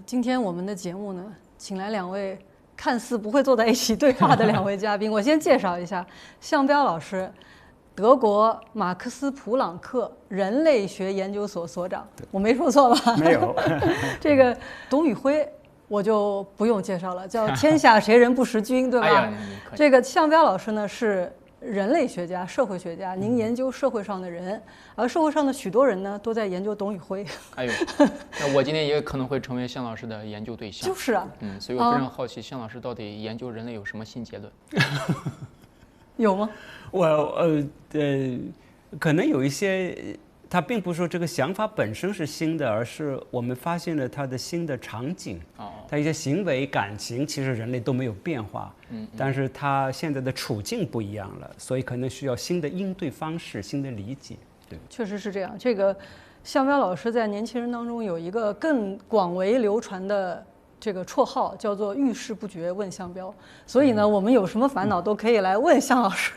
今天我们的节目呢，请来2位看似不会坐在一起对话的2位嘉宾。我先介绍一下，向彪老师，德国马克思普朗克人类学研究所所长，我没说错吧？没有。这个董宇辉我就不用介绍了，叫天下谁人不识君，对吧？哎呀，这个向彪老师呢是人类学家、社会学家，您研究社会上的人，而社会上的许多人呢，都在研究董宇辉。哎呦，那我今天也可能会成为向老师的研究对象。就是啊，所以我非常好奇，向老师到底研究人类有什么新结论？有吗？可能有一些，他并不是说这个想法本身是新的，而是我们发现了他的新的场景。他一些行为、感情，其实人类都没有变化。但是他现在的处境不一样了，所以可能需要新的应对方式、新的理解。对，确实是这样。这个向彪老师在年轻人当中有一个更广为流传的这个绰号，叫做遇事不决问向彪。所以呢，我们有什么烦恼都可以来问向老师。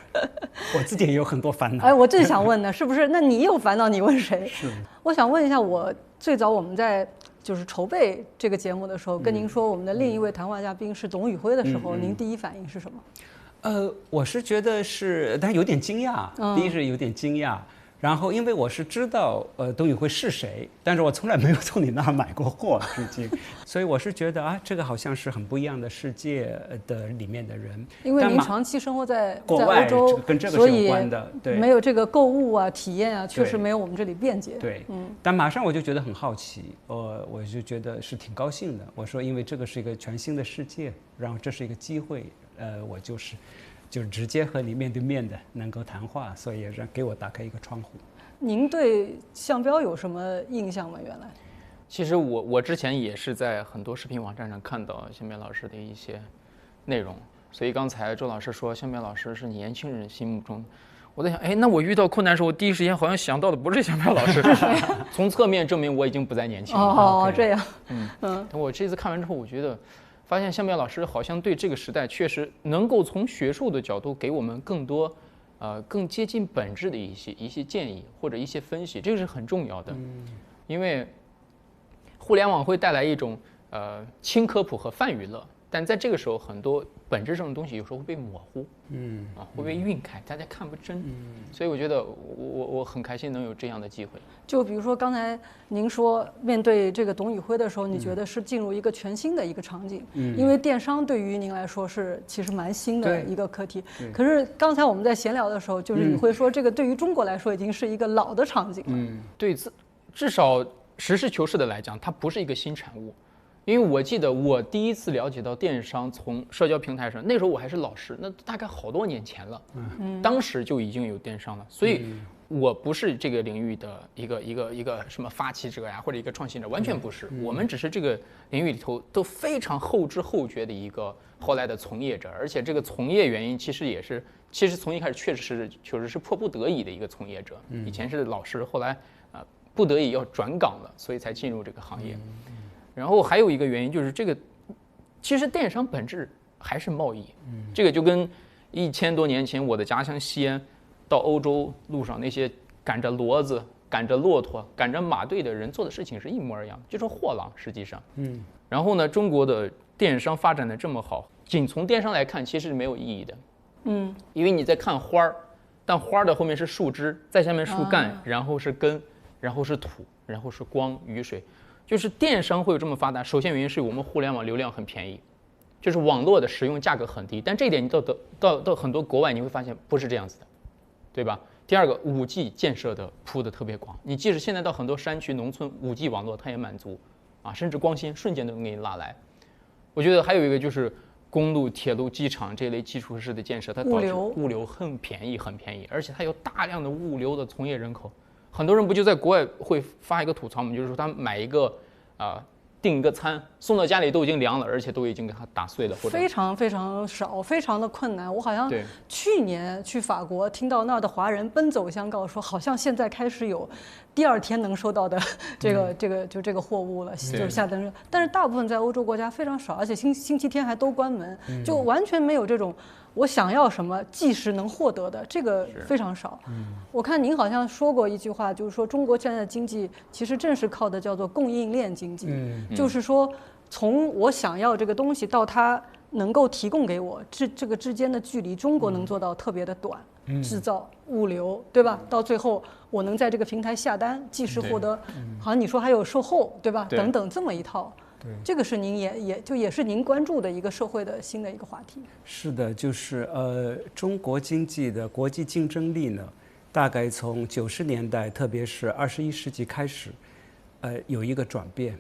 我自己也有很多烦恼。哎，我正想问呢，是不是？那你有烦恼，你问谁？是。我想问一下，我最早我们在就是筹备这个节目的时候，跟您说我们的另一位谈话嘉宾是董宇辉的时候，您第一反应是什么？我是觉得是，但有点惊讶。第一是有点惊讶，然后因为我是知道董宇辉是谁，但是我从来没有从你那儿买过货至今，所以我是觉得啊，这个好像是很不一样的世界的里面的人。因为您长期生活在国外，欧洲，跟这个是有关的，对，没有这个购物啊、体验啊，确实没有我们这里便捷。对，但马上我就觉得很好奇，我就觉得是挺高兴的。我说，因为这个是一个全新的世界，然后这是一个机会，我就是直接和你面对面的能够谈话，所以给我打开一个窗户。您对向彪有什么印象吗？原来，其实我之前也是在很多视频网站上看到向彪老师的一些内容，所以刚才周老师说向彪老师是年轻人心目中，我在想，哎，那我遇到困难的时候，我第一时间好像想到的不是向彪老师，从侧面证明我已经不再年轻了。哦，这样。我这次看完之后，我觉得发现向彪老师好像对这个时代确实能够从学术的角度给我们更多。更接近本质的一些建议或者一些分析，这个是很重要的。因为互联网会带来一种轻科普和泛娱乐，但在这个时候，很多本质上的东西有时候会被模糊，会被晕开，大家看不真。所以我觉得我很开心能有这样的机会。就比如说刚才您说面对这个董宇辉的时候，你觉得是进入一个全新的一个场景，因为电商对于您来说是其实蛮新的一个课题。可是刚才我们在闲聊的时候，就是你会说这个对于中国来说已经是一个老的场景了。对，至少实事求是的来讲，它不是一个新产物。因为我记得我第一次了解到电商从社交平台上，那时候我还是老师，那大概好多年前了，当时就已经有电商了，所以我不是这个领域的一个什么发起者呀，或者一个创新者，完全不是，我们只是这个领域里头都非常后知后觉的一个后来的从业者，而且这个从业原因其实从一开始确实是迫不得已的一个从业者，以前是老师，后来不得已要转岗了，所以才进入这个行业。然后还有一个原因就是这个，其实电商本质还是贸易，这个就跟1000多年前我的家乡西安到欧洲路上那些赶着骡子、赶着骆驼、赶着马队的人做的事情是一模一样，就是货郎实际上。然后呢，中国的电商发展的这么好，仅从电商来看其实是没有意义的。因为你在看花儿，但花儿的后面是树枝，在下面树干，然后是根，然后是土，然后是光、雨水。就是电商会有这么发达，首先原因是我们互联网流量很便宜，就是网络的使用价格很低，但这一点你到很多国外你会发现不是这样子的，对吧？第二个，5G 建设的铺的特别广，你即使现在到很多山区农村，5G 网络它也满足啊，甚至光纤瞬间都能给你拉来。我觉得还有一个就是公路、铁路、机场这类基础设施的建设，它导致物流很便宜，而且它有大量的物流的从业人口。很多人不就在国外会发一个吐槽吗？就是说他买一个订一个餐送到家里都已经凉了，而且都已经给它打碎了，或者非常非常少，非常的困难。我好像去年去法国，听到那儿的华人奔走相告说，好像现在开始有第2天能收到的这个货物了，就是下单热。但是大部分在欧洲国家非常少，而且星期天还都关门，就完全没有这种我想要什么即时能获得的，这个非常少。我看您好像说过一句话，就是说中国现在的经济其实正是靠的叫做供应链经济，就是说从我想要这个东西到它能够提供给我，这个之间的距离，中国能做到特别的短，制造、物流，对吧？到最后我能在这个平台下单，即时获得，好像你说还有售后，对吧？等等这么一套。这个是您也是您关注的一个社会的新的一个话题。是的，就是中国经济的国际竞争力呢，大概从90年代，特别是21世纪开始，有一个转变，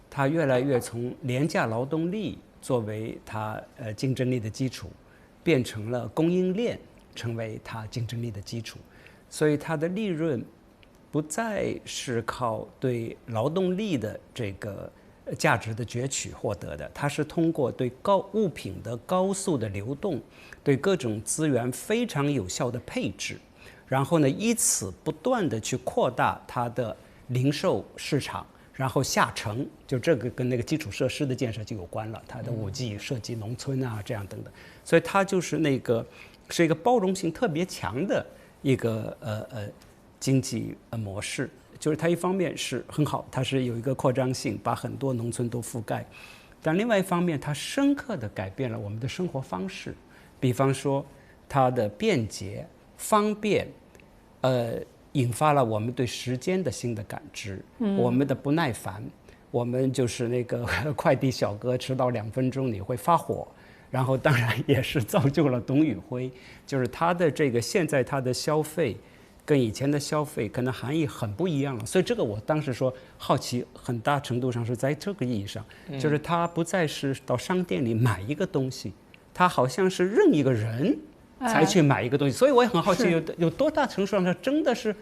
它越来越从廉价劳动力作为它竞争力的基础，变成了供应链成为它竞争力的基础，所以它的利润不再是靠对劳动力的这个价值的攫取获得的，它是通过对物品的高速的流动，对各种资源非常有效的配置，然后呢，以此不断的去扩大它的零售市场，然后下沉，就这个跟那个基础设施的建设就有关了，它的5G涉及农村啊，这样等等，所以它就是是一个包容性特别强的一个经济模式。就是它一方面是很好，它是有一个扩张性，把很多农村都覆盖，但另外一方面，它深刻地改变了我们的生活方式。比方说，它的便捷、方便，引发了我们对时间的新的感知，我们的不耐烦，我们就是那个快递小哥迟到2分钟你会发火，然后当然也是造就了董宇辉，就是他的现在他的消费。跟以前的消费可能含义很不一样了，所以这个我当时说好奇，很大程度上是在这个意义上，就是他不再是到商店里买一个东西，他好像是任一个人才去买一个东西，所以我也很好奇有多大程度上他真的是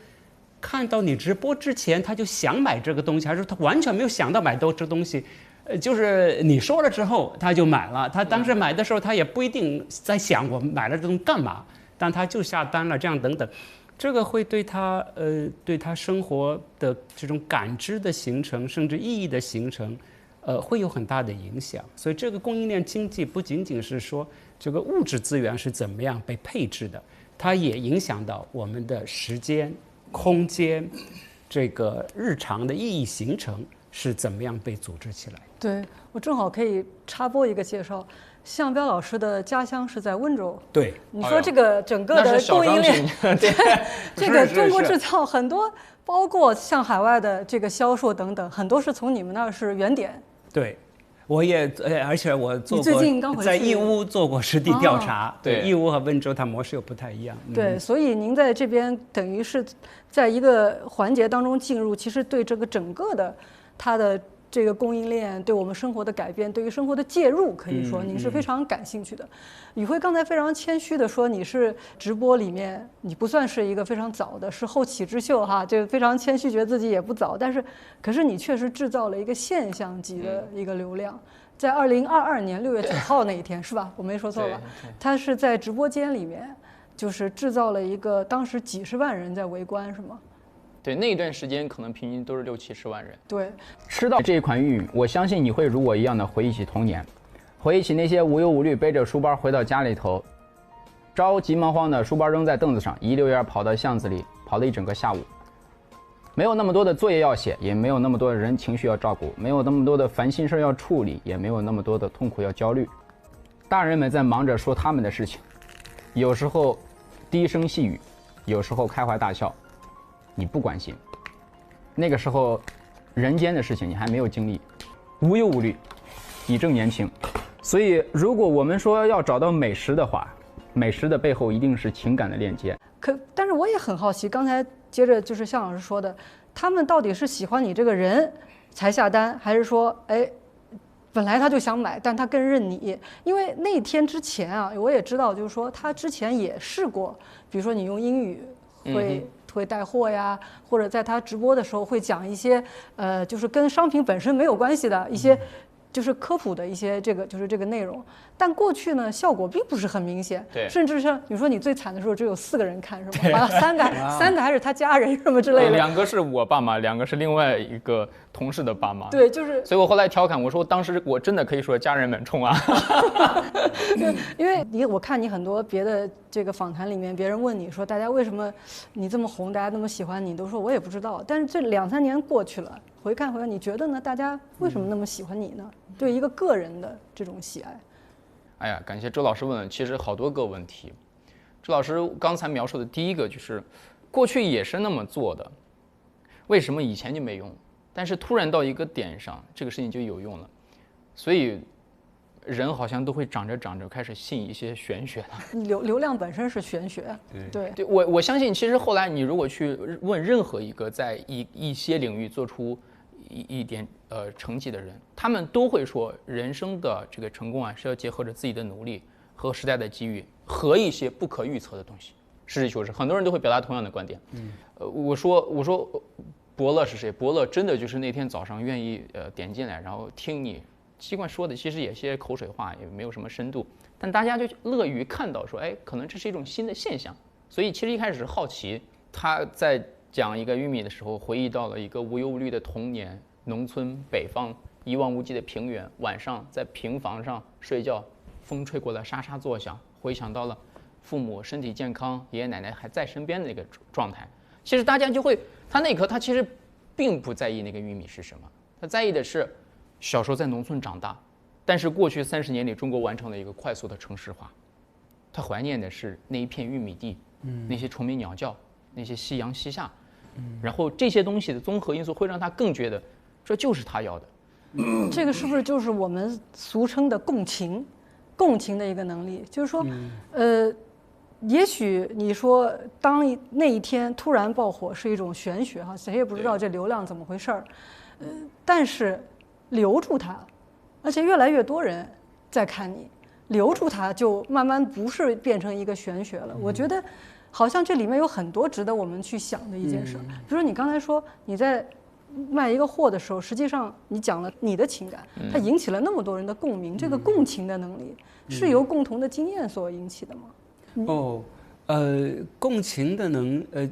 看到你直播之前他就想买这个东西，还是他完全没有想到买到这东西，就是你说了之后他就买了，他当时买的时候他也不一定在想我买了这东西干嘛，但他就下单了，这样等等。这个会对他生活的这种感知的形成，甚至意义的形成，会有很大的影响。所以这个供应链经济不仅仅是说这个物质资源是怎么样被配置的，它也影响到我们的时间、空间，这个日常的意义形成是怎么样被组织起来。对，我正好可以插播一个介绍。向彪老师的家乡是在温州。对，你说这个整个的供应链，对，这个中国制造很多，包括像海外的这个销售等等，很多是从你们那儿是原点。对，我也而且我做过最近刚回去在义乌做过实地调查。对，义乌和温州它模式又不太一样。对，所以您在这边等于是在一个环节当中进入，其实对这个整个的它的。这个供应链对我们生活的改变，对于生活的介入，可以说您是非常感兴趣的。宇辉刚才非常谦虚的说，你是直播里面你不算是一个非常早的，是后起之秀哈，就非常谦虚，觉得自己也不早。但是，可是你确实制造了一个现象级的一个流量，在2022年6月9号那一天是吧？我没说错吧？他是在直播间里面，就是制造了一个当时几十万人在围观，是吗？对，那一段时间可能平均都是60、70万人。对，吃到这一款玉米，我相信你会如我一样的回忆起童年，回忆起那些无忧无虑背着书包回到家里头，着急忙慌的书包扔在凳子上，一溜烟跑到巷子里，跑了一整个下午。没有那么多的作业要写，也没有那么多的人情绪要照顾，没有那么多的烦心事要处理，也没有那么多的痛苦要焦虑。大人们在忙着说他们的事情，有时候低声细语，有时候开怀大笑。你不关心，那个时候人间的事情你还没有经历，无忧无虑，你正年轻。所以如果我们说要找到美食的话，美食的背后一定是情感的链接。但是我也很好奇，刚才接着就是向老师说的，他们到底是喜欢你这个人才下单，还是说本来他就想买，但他更认你？因为那天之前啊，我也知道，就是说他之前也试过，比如说你用英语会会带货呀，或者在他直播的时候会讲一些就是跟商品本身没有关系的一些。就是科普的一些这个内容，但过去呢效果并不是很明显，对，甚至是你说你最惨的时候只有4个人看是吧？好像3个还是他家人什么之类的，2个是我爸妈，2个是另外一个同事的爸妈，对，就是，所以我后来调侃我说，当时我真的可以说家人们冲啊，因为我看你很多别的这个访谈里面，别人问你说大家为什么你这么红，大家那么喜欢你，都说我也不知道，但是这2、3年过去了。回看，你觉得呢？大家为什么那么喜欢你呢？对一个个人的这种喜爱。哎呀，感谢周老师问了，其实好多个问题。周老师刚才描述的第一个就是，过去也是那么做的，为什么以前就没用？但是突然到一个点上，这个事情就有用了。所以人好像都会长着开始信一些玄学了。流量本身是玄学，对。我相信，其实后来你如果去问任何一个在一些领域做出一点成绩的人，他们都会说，人生的这个成功啊，是要结合着自己的努力和时代的机遇和一些不可预测的东西。实事求是，很多人都会表达同样的观点。我说伯乐是谁？伯乐真的就是那天早上愿意点进来，然后听你习惯说的，其实也些口水话，也没有什么深度，但大家就乐于看到说，哎，可能这是一种新的现象。所以其实一开始是好奇，他在讲一个玉米的时候，回忆到了一个无忧无虑的童年，农村北方一望无际的平原，晚上在平房上睡觉，风吹过来沙沙作响，回想到了父母身体健康，爷爷奶奶还在身边的那个状态。其实大家就会，他那一刻他其实并不在意那个玉米是什么，他在意的是小时候在农村长大，但是过去30年里中国完成了一个快速的城市化，他怀念的是那一片玉米地，那些虫鸣鸟叫，那些夕阳西下。然后这些东西的综合因素会让他更觉得这就是他要的。这个是不是就是我们俗称的共情的一个能力？就是说，也许你说当那一天突然爆火是一种玄学哈，谁也不知道这流量怎么回事儿，但是留住它，而且越来越多人在看你，留住它就慢慢不是变成一个玄学了。我觉得好像这里面有很多值得我们去想的一件事。比如说你刚才说你在卖一个货的时候，实际上你讲了你的情感，它引起了那么多人的共鸣，这个共情的能力是由共同的经验所引起的吗？共情的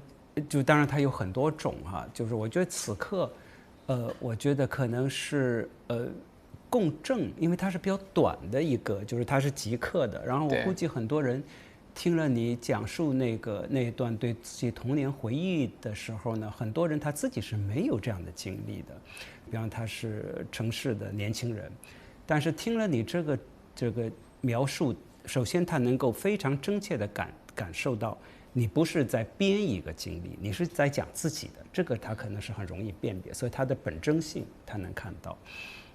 就当然它有很多种哈，就是我觉得此刻我觉得可能是共振，因为它是比较短的一个，就是它是即刻的。然后我估计很多人听了你讲述那一段对自己童年回忆的时候呢，很多人他自己是没有这样的经历的，比方他是城市的年轻人，但是听了你这个描述，首先他能够非常真切的感受到你不是在编一个经历，你是在讲自己的，这个他可能是很容易辨别，所以他的本真性他能看到。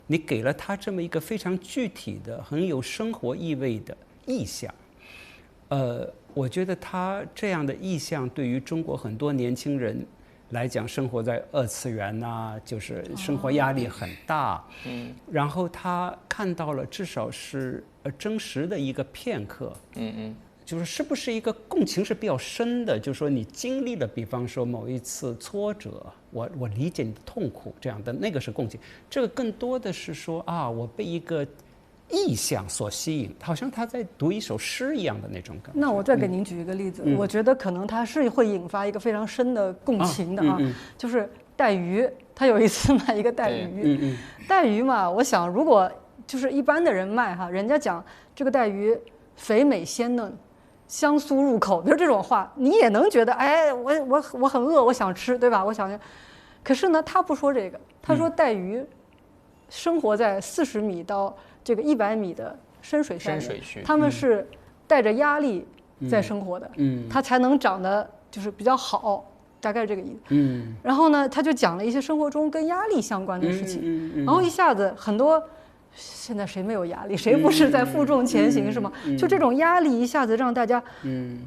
你给了他这么一个非常具体的、很有生活意味的意象，我觉得他这样的意象对于中国很多年轻人来讲，生活在2次元啊，就是生活压力很大，然后他看到了至少是真实的一个片刻，就是是不是一个共情是比较深的，就是说你经历了，比方说某一次挫折，我理解你的痛苦，这样的那个是共情。这个更多的是说啊，我被一个意象所吸引，好像他在读一首诗一样的那种感觉。那我再给您举一个例子，我觉得可能它是会引发一个非常深的共情的啊，就是带鱼，他有一次卖一个带鱼，带鱼嘛，我想如果就是一般的人卖哈，人家讲这个带鱼肥美鲜嫩，香酥入口，比如这种话，你也能觉得，哎，我很饿，我想吃，对吧？我想，可是呢，他不说这个，他说带鱼生活在40米到这个100米的深水下面，他们是带着压力在生活的，它才能长得就是比较好，大概这个意思。然后呢，他就讲了一些生活中跟压力相关的事情，然后一下子很多。现在谁没有压力？谁不是在负重前行，是吗？就这种压力一下子让大家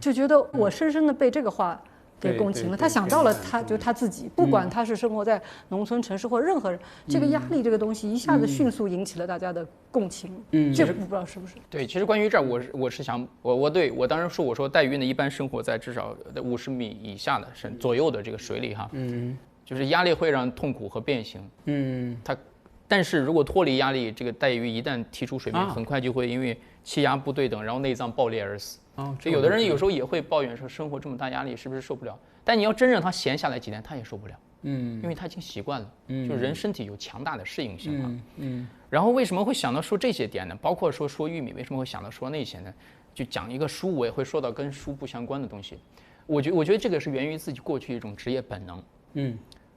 就觉得我深深的被这个话给共情了。他想到了他自己，不管他是生活在农村、城市或任何人，这个压力这个东西一下子迅速引起了大家的共情。这不知道是不是？对，其实关于这儿，我是想，我当时我说带鱼呢，一般生活在至少50米以下的左右的这个水里哈。就是压力会让痛苦和变形。但是如果脱离压力，这个带鱼一旦提出水面，很快就会因为气压不对等，然后内脏爆裂而死。所以有的人有时候也会抱怨说，生活这么大压力是不是受不了？但你要真让他闲下来几天，他也受不了。因为他已经习惯了。就人身体有强大的适应性嘛。然后为什么会想到说这些点呢？包括说玉米为什么会想到说那些呢？就讲一个书，我也会说到跟书不相关的东西。我觉得这个是源于自己过去一种职业本能。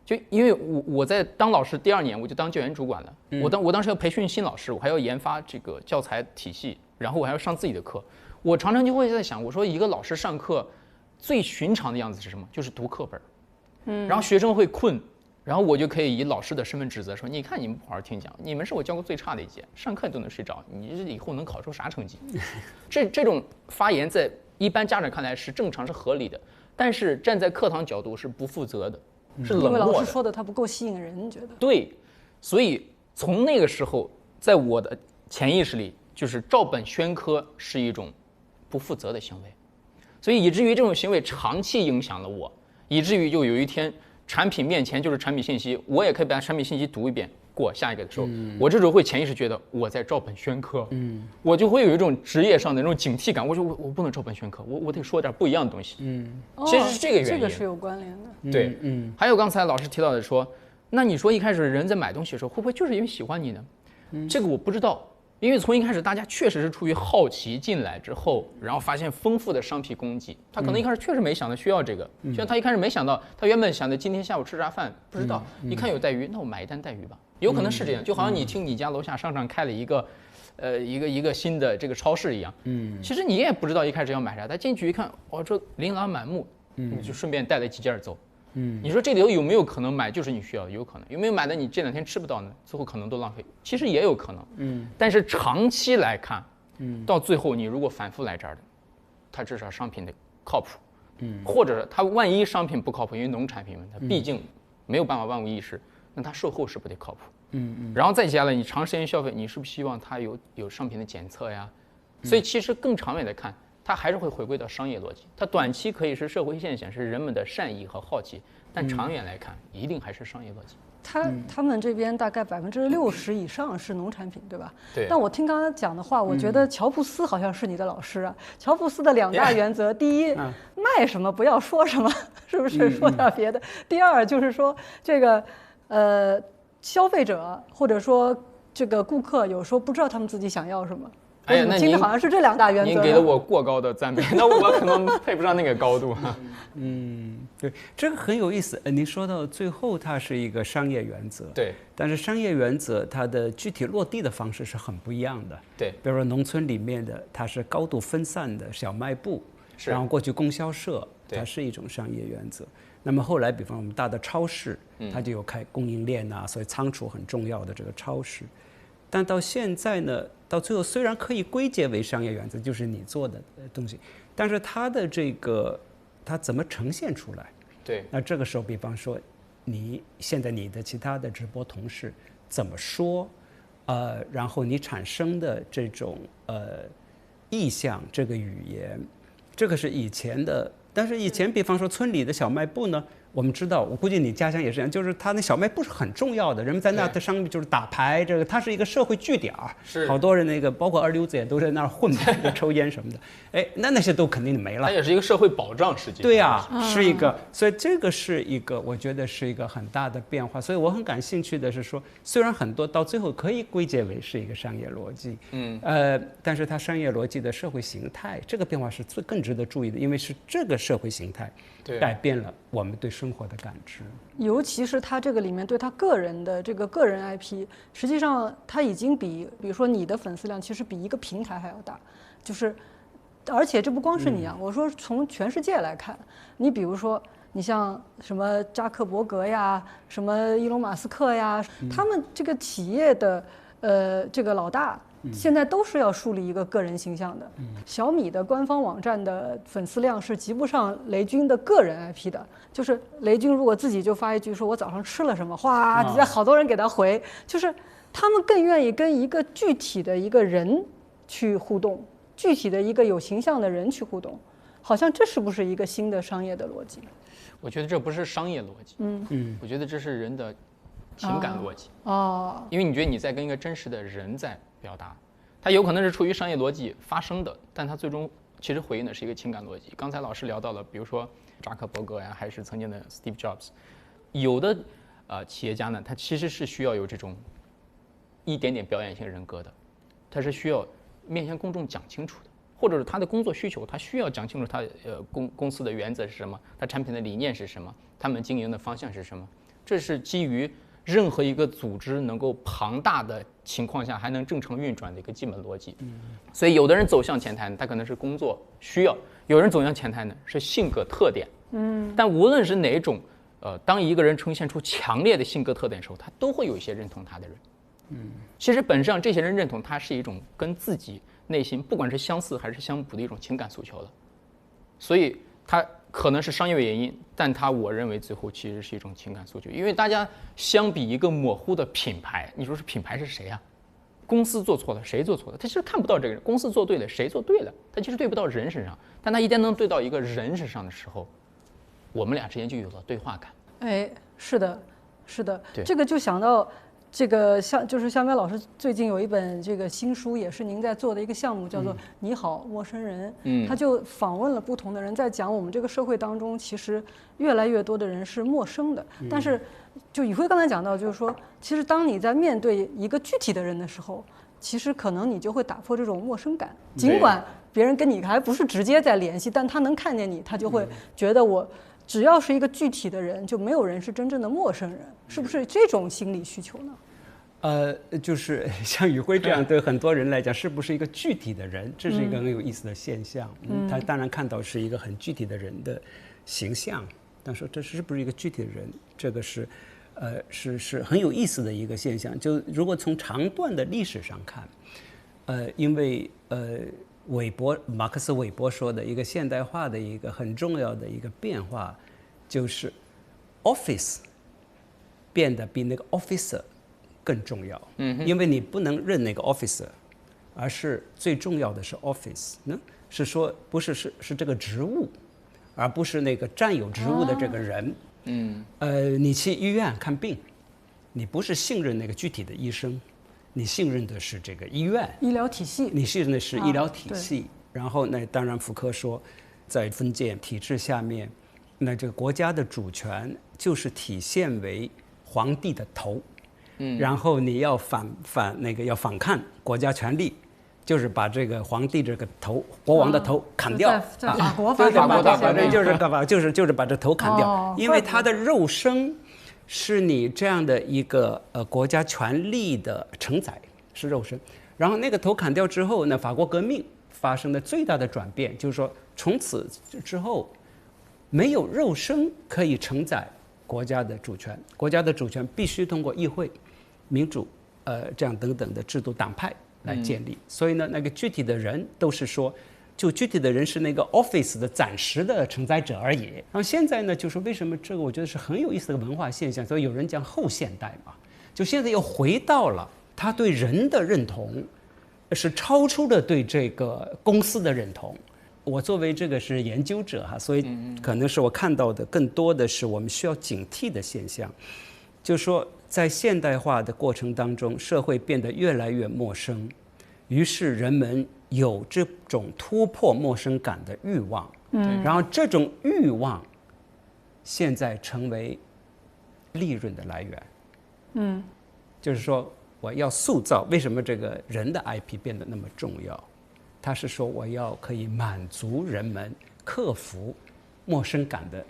就因为我在当老师第2年，我就当教研主管了。我当时要培训新老师，我还要研发这个教材体系，然后我还要上自己的课。我常常就会在想，我说一个老师上课最寻常的样子是什么？就是读课本。然后学生会困，然后我就可以以老师的身份指责说：你看你们不好好听讲，你们是我教过最差的一届，上课都能睡着，你这以后能考出啥成绩？这种发言在一般家长看来是正常是合理的，但是站在课堂角度是不负责的。是冷漠的，因为老师说的他不够吸引人，你觉得？对，所以从那个时候，在我的潜意识里，就是照本宣科是一种不负责的行为，所以以至于这种行为长期影响了我，以至于就有一天产品面前就是产品信息，我也可以把产品信息读一遍，过下一个的时候，我这时候会潜意识觉得我在照本宣科，我就会有一种职业上的那种警惕感，我说我不能照本宣科，我得说点不一样的东西。其实是这个原因，这个是有关联的。对，还有刚才老师提到的说，那你说一开始人在买东西的时候，会不会就是因为喜欢你呢？这个我不知道，因为从一开始大家确实是出于好奇进来之后，然后发现丰富的商品供给，他可能一开始确实没想到需要这个，就像他一开始没想到，他原本想着今天下午吃啥饭不知道，一看有带鱼，那我买一单带鱼吧，有可能是这样，就好像你听你家楼下商场开了一个新的这个超市一样，其实你也不知道一开始要买啥，他进去一看，哇，这琳琅满目，你就顺便带了几件走。你说这里头有没有可能买就是你需要？有可能。有没有买的你这2天吃不到呢？最后可能都浪费。其实也有可能。但是长期来看，到最后你如果反复来这儿的，它至少商品得靠谱。或者它万一商品不靠谱，因为农产品嘛，它毕竟没有办法万无一失，那它售后是不得靠谱。然后再接下来你长时间消费，你是不是希望它有商品的检测呀？所以其实更长远的看，它还是会回归到商业逻辑。它短期可以是社会现象，是人们的善意和好奇，但长远来看，一定还是商业逻辑。他们这边大概60%以上是农产品，对吧？对。但我听刚才讲的话，我觉得乔布斯好像是你的老师啊。乔布斯的2大原则，第一，卖什么不要说什么，是不是说点别的？第二就是说这个消费者或者说这个顾客有时候不知道他们自己想要什么。哎呀，那听的好像是这2大原则。您给了我过高的赞美，那我可能配不上那个高度。对，这个很有意思。您说到最后，它是一个商业原则。对。但是商业原则它的具体落地的方式是很不一样的。对。比如说农村里面的，它是高度分散的小卖部，然后过去供销社，它是一种商业原则。那么后来，比方我们大的超市，它就有开供应链啊，所以仓储很重要的这个超市。但到现在呢，到最后虽然可以归结为商业原则，就是你做的东西，但是它的这个它怎么呈现出来？对。那这个时候，比方说，现在你的其他的直播同事怎么说？然后你产生的这种意象，这个语言，这个是以前的。但是以前，比方说村里的小卖部呢，我们知道，我估计你家乡也是这样，就是它那小卖部是很重要的，人们在那的上面就是打牌，这个它是一个社会据点儿，好多人那个包括二流子也都在那儿混抽烟什么的，哎，那些都肯定没了。它也是一个社会保障，实际上。对呀，是一个，所以这个是一个，我觉得是一个很大的变化。所以我很感兴趣的是说，虽然很多到最后可以归结为是一个商业逻辑，但是它商业逻辑的社会形态这个变化是更值得注意的，因为是这个社会形态改变了我们对生活的感知，尤其是他这个里面对他个人的这个个人 IP， 实际上他已经比如说你的粉丝量其实比一个平台还要大，就是而且这不光是你啊，我说从全世界来看，你比如说你像什么扎克伯格呀，什么伊隆马斯克呀，他们这个企业的这个老大现在都是要树立一个个人形象的。小米的官方网站的粉丝量是及不上雷军的个人 IP 的，就是雷军如果自己就发一句说我早上吃了什么，哗，底下好多人给他回，就是他们更愿意跟一个具体的一个人去互动，具体的一个有形象的人去互动，好像这是不是一个新的商业的逻辑？我觉得这不是商业逻辑，我觉得这是人的情感逻辑。因为你觉得你在跟一个真实的人在表达，他有可能是出于商业逻辑发生的，但他最终其实回应的是一个情感逻辑。刚才老师聊到了，比如说扎克伯格呀，还是曾经的 Steve Jobs， 有的企业家呢，他其实是需要有这种一点点表演性人格的，他是需要面向公众讲清楚的。或者是他的工作需求，他需要讲清楚他公司的原则是什么，他产品的理念是什么，他们经营的方向是什么。这是基于任何一个组织能够庞大的情况下还能正常运转的一个基本逻辑。所以有的人走向前台，他可能是工作需要；有人走向前台呢是性格特点。但无论是哪种，当一个人呈现出强烈的性格特点的时候，他都会有一些认同他的人。其实本质上这些人认同他是一种跟自己内心不管是相似还是相补的一种情感诉求了，所以它可能是商业原因，但它我认为最后其实是一种情感诉求。因为大家相比一个模糊的品牌，你说是品牌是谁啊？公司做错了谁做错了？他其实看不到这个人，公司做对了谁做对了，他其实对不到人身上。但他一旦能对到一个人身上的时候，我们俩之间就有了对话感。哎，是的，是的，这个就想到。这个就是向彪老师最近有一本这个新书，也是您在做的一个项目，叫做《你好，陌生人》。他就访问了不同的人，在讲我们这个社会当中，其实越来越多的人是陌生的。但是，就宇辉刚才讲到，就是说，其实当你在面对一个具体的人的时候，其实可能你就会打破这种陌生感。尽管别人跟你还不是直接在联系，但他能看见你，他就会觉得我。只要是一个具体的人，就没有人是真正的陌生人，是不是这种心理需求呢？就是像宇辉这样，对很多人来讲，是不是一个具体的人？这是一个很有意思的现象。他当然看到是一个很具体的人的形象，但是这是不是一个具体的人？这个是，是很有意思的一个现象。就如果从长段的历史上看，因为马克思韦伯说的一个现代化的一个很重要的一个变化，就是 office 变得比那个 officer 更重要。因为你不能认那个 officer， 而是最重要的是 office 呢，是说不是是这个职务，而不是那个占有职务的这个人。你去医院看病，你不是信任那个具体的医生。你信任的是这个医院、医疗体系，你信任的是医疗体系。然后那当然，福柯说，在封建体制下面，那这个国家的主权就是体现为皇帝的头。然后你要要反抗国家权力，就是把这个皇帝这个头、国王的头砍掉。在法国发生的反正就是干嘛？就是把这头砍掉，因为他的肉身。是你这样的一个国家权力的承载，是肉身。然后那个头砍掉之后呢，法国革命发生的最大的转变就是说，从此之后没有肉身可以承载国家的主权，国家的主权必须通过议会、民主这样等等的制度党派来建立。所以呢，那个具体的人都是说。就具体的人是那个 office 的暂时的承载者而已。然后现在呢，就是为什么这个我觉得是很有意思的文化现象，所以有人讲后现代嘛，就现在又回到了他对人的认同，是超出了对这个公司的认同。我作为这个是研究者哈，所以可能是我看到的更多的是我们需要警惕的现象，就是说在现代化的过程当中，社会变得越来越陌生，于是人们。有这种突破陌生感的欲望，然后这种欲望现在成为利润的来源，就是说我要塑造，为什么这个人的 IP 变得那么重要？他是说我要可以满足人们克服陌生感的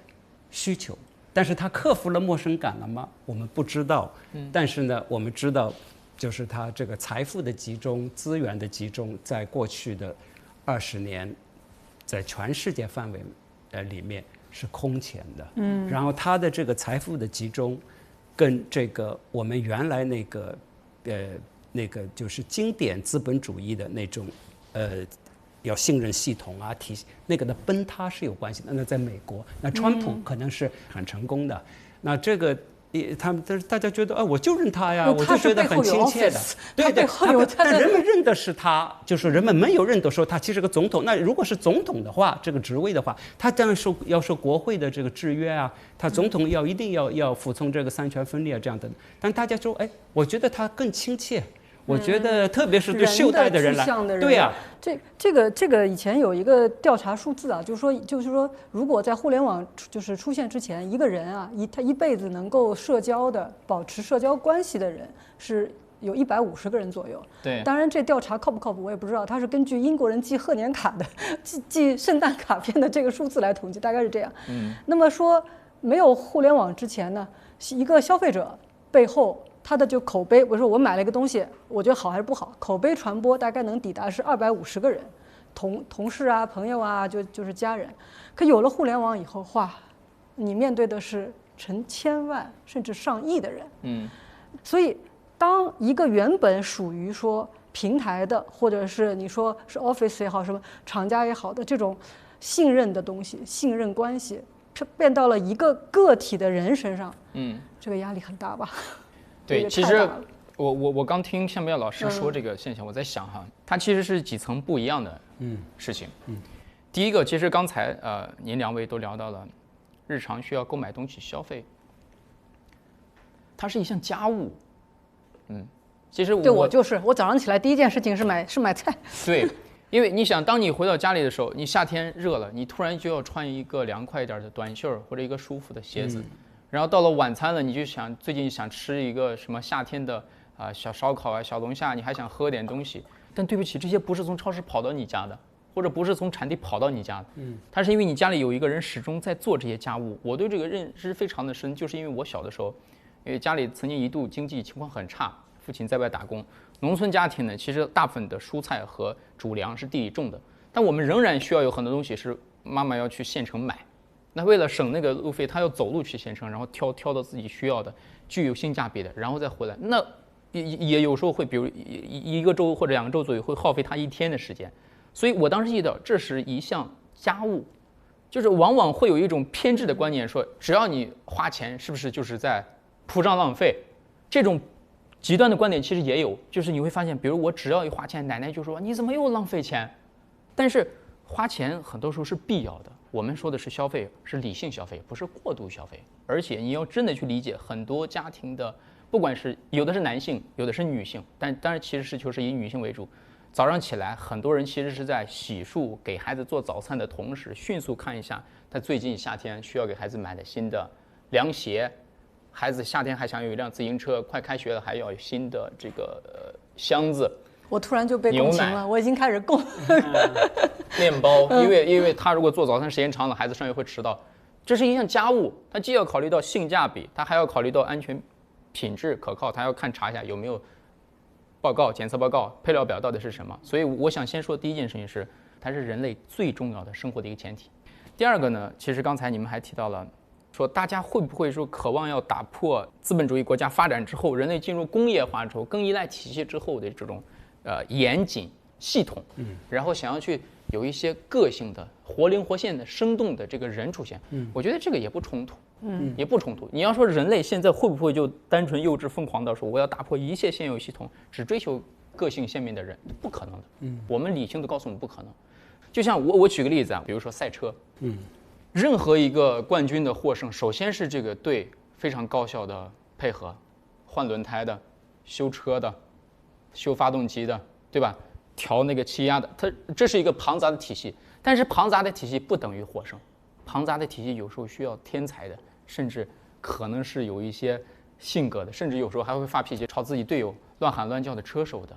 需求，但是他克服了陌生感了吗？我们不知道，但是呢，我们知道。就是它这个财富的集中、资源的集中，在过去的20年，在全世界范围里面是空前的。然后它的这个财富的集中，跟这个我们原来那个那个就是经典资本主义的那种要信任系统啊体系那个的崩塌是有关系的。那在美国，那川普可能是很成功的，那这个。他们大家觉得我就认他呀，我就觉得很亲切的。对对，但人们认的是他，就是人们没有认的说他其实是个总统。那如果是总统的话，这个职位的话，他当然要受国会的这个制约啊，他总统一定要服从这个三权分立啊这样的。但大家说，我觉得他更亲切。我觉得，特别是对袖带的人来，对呀，这个以前有一个调查数字啊，就是说，如果在互联网就是出现之前，一个人啊，他一辈子能够保持社交关系的人是有150个人左右。对，当然这调查靠不靠谱我也不知道，它是根据英国人寄贺年卡的、寄圣诞卡片的这个数字来统计，大概是这样。那么说没有互联网之前呢，一个消费者背后。他的就口碑，比如说我买了一个东西，我觉得好还是不好，口碑传播大概能抵达是250个人，同事啊、朋友啊，就是家人。可有了互联网以后，哇，你面对的是成千万甚至上亿的人。所以当一个原本属于说平台的，或者是你说是 Office 也好，什么厂家也好的这种信任的东西、信任关系，变到了一个个体的人身上，这个压力很大吧？对，其实我刚听向彪老师说这个现象，我在想哈，它其实是几层不一样的事情。第一个，其实刚才您2位都聊到了，日常需要购买东西消费，它是一项家务。其实我早上起来第一件事情是买菜。对，因为你想，当你回到家里的时候，你夏天热了，你突然就要穿一个凉快一点的短袖或者一个舒服的鞋子。然后到了晚餐了，你就最近想吃一个什么夏天的小烧烤啊、小龙虾，你还想喝点东西。但对不起，这些不是从超市跑到你家的，或者不是从产地跑到你家的，它是因为你家里有一个人始终在做这些家务。我对这个认知非常的深，就是因为我小的时候，因为家里曾经一度经济情况很差，父亲在外打工，农村家庭呢，其实大部分的蔬菜和主粮是地里种的，但我们仍然需要有很多东西是妈妈要去县城买。那为了省那个路费，他要走路去县城，然后挑到自己需要的、具有性价比的，然后再回来。那也有时候会，比如一个周或者2个周左右，会耗费他1天的时间。所以我当时记得，这是一项家务，就是往往会有一种偏执的观念，说只要你花钱，是不是就是在铺张浪费？这种极端的观点其实也有，就是你会发现，比如我只要一花钱，奶奶就说你怎么又浪费钱？但是花钱很多时候是必要的。我们说的是消费，是理性消费，不是过度消费。而且你要真的去理解很多家庭的，不管是有的是男性，有的是女性，但当然其实就是以女性为主。早上起来，很多人其实是在洗漱、给孩子做早餐的同时，迅速看一下他最近夏天需要给孩子买的新的凉鞋，孩子夏天还想有一辆自行车，快开学了还要有新的这个箱子。我突然就被共情了，我已经开始共面包，因为他如果做早餐时间长了，孩子上学会迟到，这是一项家务，他既要考虑到性价比，他还要考虑到安全、品质可靠，他要查一下有没有报告、检测报告、配料表到底是什么。所以我想先说第一件事情是，它是人类最重要的生活的一个前提。第二个呢，其实刚才你们还提到了，说大家会不会说渴望要打破资本主义国家发展之后，人类进入工业化之后，更依赖体系之后的这种严谨系统，然后想要去有一些个性的、活灵活现的、生动的这个人出现，我觉得这个也不冲突，也不冲突。你要说人类现在会不会就单纯幼稚疯狂到说我要打破一切现有系统，只追求个性鲜明的人？不可能的。我们理性的告诉我们不可能。就像我举个例子啊，比如说赛车，任何一个冠军的获胜，首先是这个队非常高效的配合，换轮胎的、修车的、修发动机的，对吧？调那个气压的，这是一个庞杂的体系。但是庞杂的体系不等于获胜，庞杂的体系有时候需要天才的，甚至可能是有一些性格的，甚至有时候还会发脾气朝自己队友乱喊乱叫的车手的。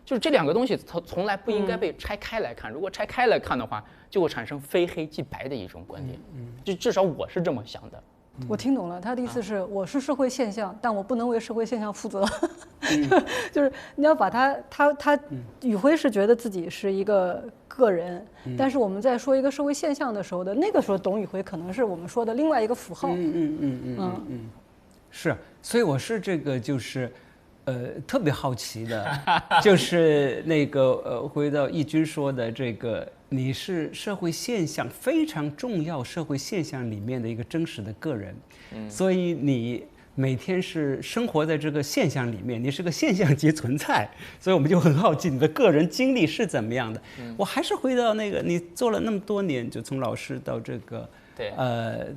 就是这两个东西，它从来不应该被拆开来看。如果拆开来看的话，就会产生非黑即白的一种观点。就至少我是这么想的。我听懂了，他的意思是，我是社会现象，但我不能为社会现象负责。就是你要把他宇辉是觉得自己是一个个人，但是我们在说一个社会现象的时候的那个时候，董宇辉可能是我们说的另外一个符号。是，所以我是这个就是。特别好奇的，就是那个回到义军说的这个，你是社会现象非常重要社会现象里面的一个真实的个人，所以你每天是生活在这个现象里面，你是个现象级存在，所以我们就很好奇你的个人经历是怎么样的。我还是回到那个，你做了那么多年，就从老师到这个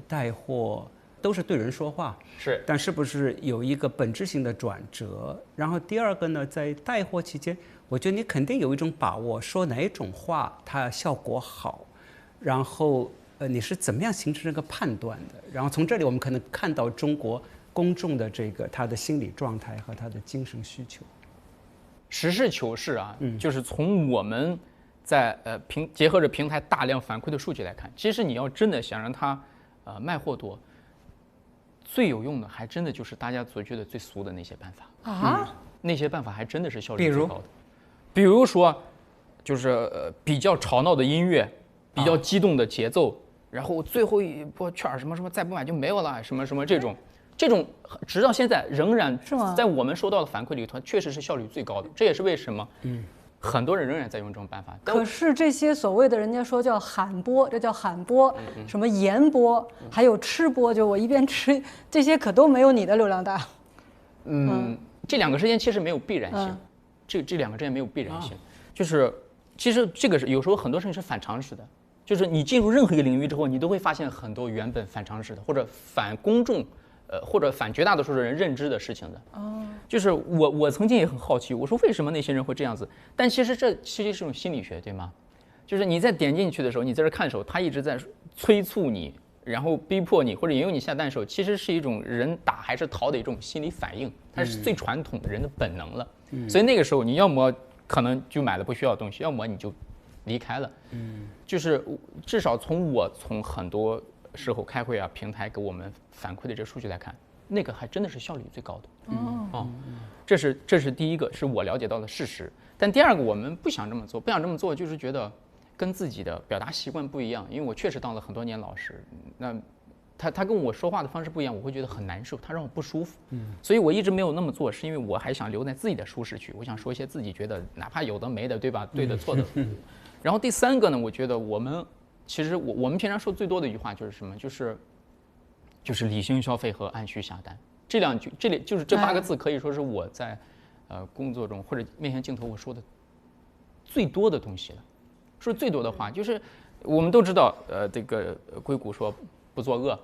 带货。都是对人说话，是，但是不是有一个本质性的转折？然后第二个呢，在带货期间，我觉得你肯定有一种把握，说哪种话它效果好，然后你是怎么样形成这个判断的？然后从这里我们可能看到中国公众的这个他的心理状态和他的精神需求。实事求是啊，就是从我们在结合着平台大量反馈的数据来看，其实你要真的想让它卖货多。最有用的还真的就是大家所觉得最俗的那些办法啊，那些办法还真的是效率最高的。比如说，就是比较吵闹的音乐，比较激动的节奏，然后最后一波券什么什么再不买就没有了，什么什么这种，直到现在仍然在我们收到的反馈里头，确实是效率最高的。这也是为什么很多人仍然在用这种办法。可是这些所谓的人家说叫喊播，这叫喊播，什么言播，还有吃播，就我一边吃，这些可都没有你的流量大。这两个之间其实没有必然性，这两个之间没有必然性，就是其实这个是有时候很多事情是反常识的，就是你进入任何一个领域之后，你都会发现很多原本反常识的或者反公众。或者反绝大多数人认知的事情的，就是我曾经也很好奇，我说为什么那些人会这样子？但其实这其实是一种心理学，对吗？就是你在点进去的时候，你在这看的时候，他一直在催促你，然后逼迫你或者引诱你下单的时候，其实是一种人打还是逃的一种心理反应，它是最传统的人的本能了。所以那个时候你要么可能就买了不需要的东西，要么你就离开了。就是至少从很多时候开会啊，平台给我们反馈的这数据来看，那个还真的是效率最高的。这是第一个，是我了解到的事实。但第二个，我们不想这么做，就是觉得跟自己的表达习惯不一样。因为我确实当了很多年老师，那他跟我说话的方式不一样，我会觉得很难受，他让我不舒服。所以我一直没有那么做，是因为我还想留在自己的舒适区，我想说一些自己觉得哪怕有的没的，对吧？对的错的。然后第三个呢，我觉得我们平常说最多的一句话就是什么？就是理性消费和按需下单。这8个字可以说是我在工作中或者面向镜头我说的最多的东西了。说最多的话就是我们都知道，这个硅谷说不作恶。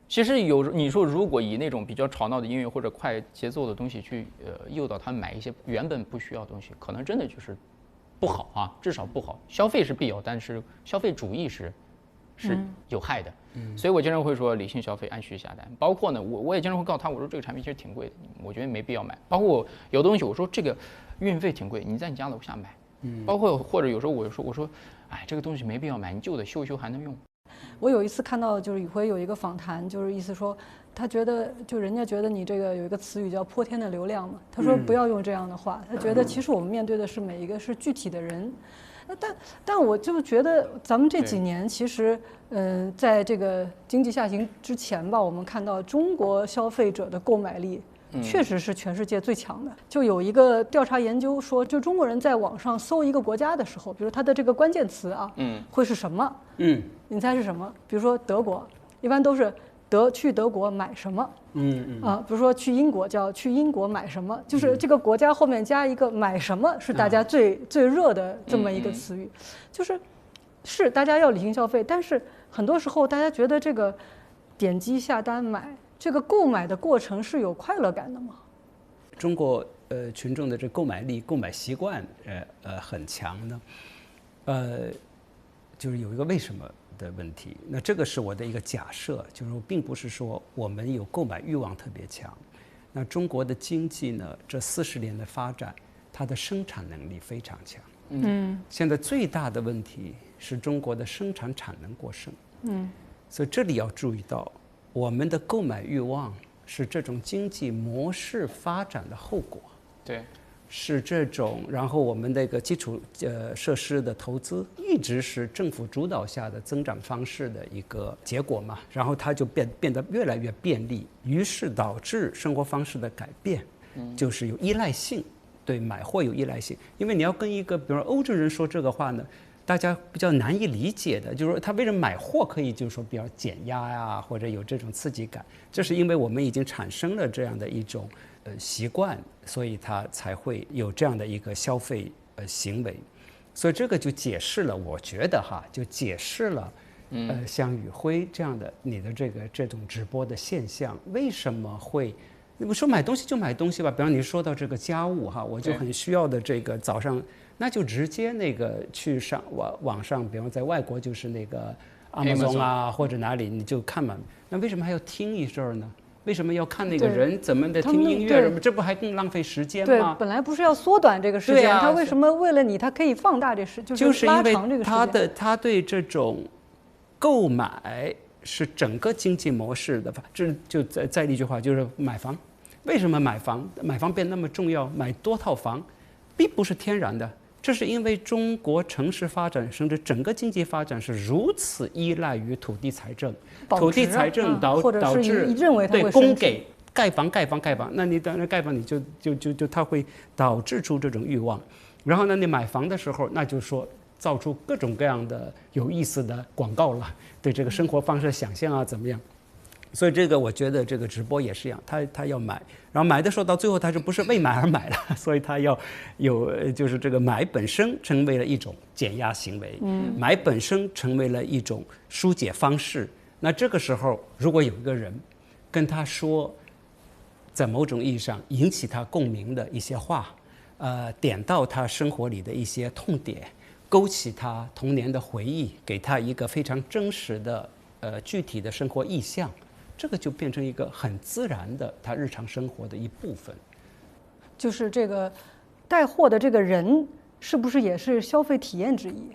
其实你说如果以那种比较吵闹的音乐或者快节奏的东西去诱导他们买一些原本不需要的东西，可能真的就是不好啊，至少不好。消费是必要，但是消费主义是有害的。所以我经常会说理性消费，按需下单。包括呢，我也经常会告诉他，我说这个产品其实挺贵的，我觉得没必要买。包括有的东西，我说这个运费挺贵，你在你家楼下买。包括或者有时候我说，哎，这个东西没必要买，你旧的修一修还能用。我有一次看到就是宇辉有一个访谈，就是意思说他觉得就人家觉得你这个有一个词语叫泼天的流量嘛，他说不要用这样的话，他觉得其实我们面对的是每一个是具体的人。但我就觉得咱们这几年其实，在这个经济下行之前吧，我们看到中国消费者的购买力确实是全世界最强的。就有一个调查研究说，就中国人在网上搜一个国家的时候，比如他的这个关键词啊，会是什么？你猜是什么？比如说德国，一般都是去德国买什么？比如说去英国叫去英国买什么，就是这个国家后面加一个买什么，是大家最热的这么一个词语。是大家要理性消费，但是很多时候大家觉得这个点击下单买这个购买的过程是有快乐感的吗？中国群众的这购买力、购买习惯很强的，就是有一个为什么的问题。那这个是我的一个假设，就是并不是说我们有购买欲望特别强。那中国的经济呢，这40年的发展，它的生产能力非常强。现在最大的问题是中国的生产产能过剩。所以这里要注意到，我们的购买欲望是这种经济模式发展的后果。对。是这种，然后我们那个基础设施的投资一直是政府主导下的增长方式的一个结果嘛，然后它就变得越来越便利，于是导致生活方式的改变。就是有依赖性，对买货有依赖性。因为你要跟一个比如说欧洲人说这个话呢，大家比较难以理解的，就是说他为什么买货可以就是说比较减压呀，或者有这种刺激感，这是因为我们已经产生了这样的一种习惯，所以他才会有这样的一个消费行为。所以这个就解释了，我觉得就解释了，像宇辉这样的你的这种直播的现象，为什么会？我说买东西就买东西吧，比方你说到这个家务我就很需要的这个早上，那就直接那个去上网上，比方在外国就是那个 Amazon 或者哪里你就看嘛。那为什么还要听一阵儿呢？为什么要看那个人怎么的听音乐什么？这不还更浪费时间吗？对，本来不是要缩短这个时间，他为什么为了你，他可以放大这时，就是拉长这个时间？他对这种购买是整个经济模式的，这就再一句话就是买房。为什么买房变那么重要？买多套房，并不是天然的。这是因为中国城市发展甚至整个经济发展是如此依赖于土地财政，土地财政导致对供给盖房，那你当然盖房你就它会导致出这种欲望，然后呢你买房的时候那就说造出各种各样的有意思的广告了，对这个生活方式想象怎么样。所以这个我觉得这个直播也是一样，他要买，然后买的时候到最后他是不是为买而买了？所以他要有就是这个买本身成为了一种减压行为，买本身成为了一种疏解方式。那这个时候如果有一个人跟他说，在某种意义上引起他共鸣的一些话，点到他生活里的一些痛点，勾起他童年的回忆，给他一个非常真实的具体的生活意象。这个就变成一个很自然的他日常生活的一部分。就是这个带货的这个人是不是也是消费体验之一？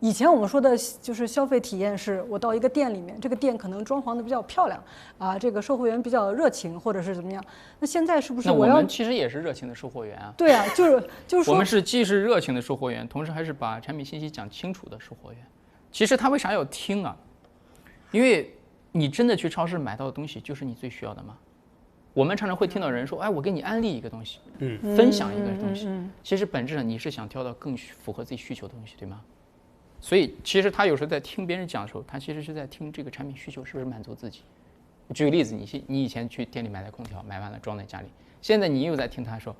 以前我们说的就是消费体验是我到一个店里面，这个店可能装潢的比较漂亮这个售货员比较热情或者是怎么样。那现在是不是我们其实也是热情的售货员啊？对啊，就是说我们是既是热情的售货员，同时还是把产品信息讲清楚的售货员。其实他为啥要听啊？因为你真的去超市买到的东西就是你最需要的吗？我们常常会听到人说，我给你安利一个东西，分享一个东西，其实本质上你是想挑到更符合自己需求的东西，对吗？所以其实他有时候在听别人讲的时候，他其实是在听这个产品需求是不是满足自己。举个例子，你以前去店里买的空调，买完了装在家里，现在你又在听他说，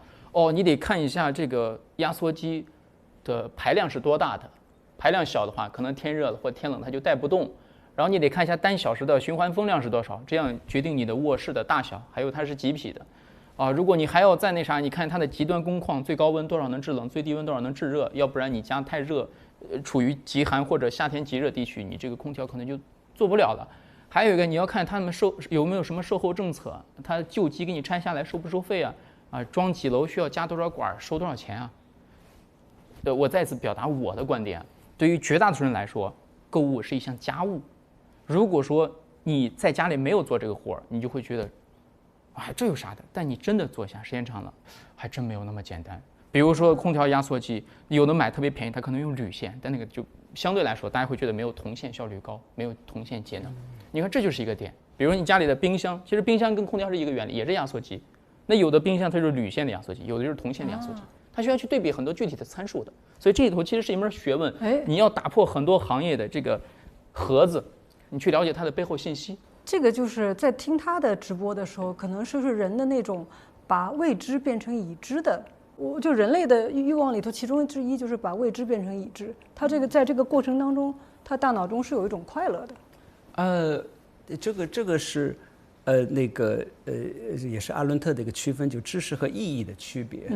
你得看一下这个压缩机的排量是多大的，排量小的话，可能天热了或天冷它就带不动。然后你得看一下单小时的循环风量是多少，这样决定你的卧室的大小，还有它是几匹的，如果你还要再那啥，你看它的极端工况，最高温多少能制冷，最低温多少能制热，要不然你家太热，处于极寒或者夏天极热地区，你这个空调可能就做不了了。还有一个你要看他们有没有什么售后政策，他旧机给你拆下来收不收费装几楼需要加多少管，收多少钱啊？我再次表达我的观点，对于绝大多数人来说，购物是一项家务。如果说你在家里没有做这个活，你就会觉得，这有啥的？但你真的做一下，时间长了，还真没有那么简单。比如说空调压缩机，有的买特别便宜，它可能用铝线，但那个就相对来说，大家会觉得没有铜线效率高，没有铜线节能。你看，这就是一个点。比如你家里的冰箱，其实冰箱跟空调是一个原理，也是压缩机。那有的冰箱它就是铝线的压缩机，有的就是铜线的压缩机，它需要去对比很多具体的参数的。所以这里头其实是一门学问，你要打破很多行业的这个盒子。你去了解它的背后信息，这个就是在听他的直播的时候，可能是人的那种把未知变成已知的。就人类的欲望里头，其中之一就是把未知变成已知。他这个在这个过程当中，他大脑中是有一种快乐的。这个是也是阿伦特的一个区分，就知识和意义的区别。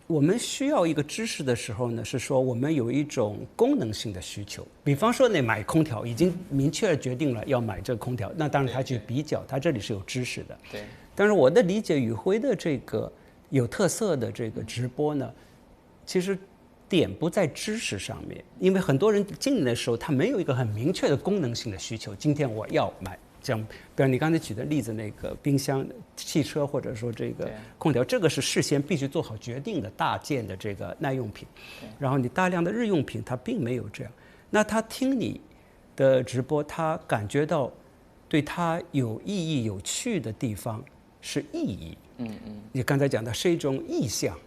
我们需要一个知识的时候呢，是说我们有一种功能性的需求。比方说，你买空调已经明确决定了要买这个空调，那当然他去比较，他这里是有知识的。对。但是我的理解，宇辉的这个有特色的这个直播呢，其实点不在知识上面，因为很多人进来的时候，他没有一个很明确的功能性的需求。今天我要买。像比如你刚才举的例子，那个冰箱、汽车或者说这个空调，这个是事先必须做好决定的大件的这个耐用品。然后你大量的日用品，它并没有这样。那他听你的直播，他感觉到对他有意义、有趣的地方，是意义。你刚才讲的是一种意象。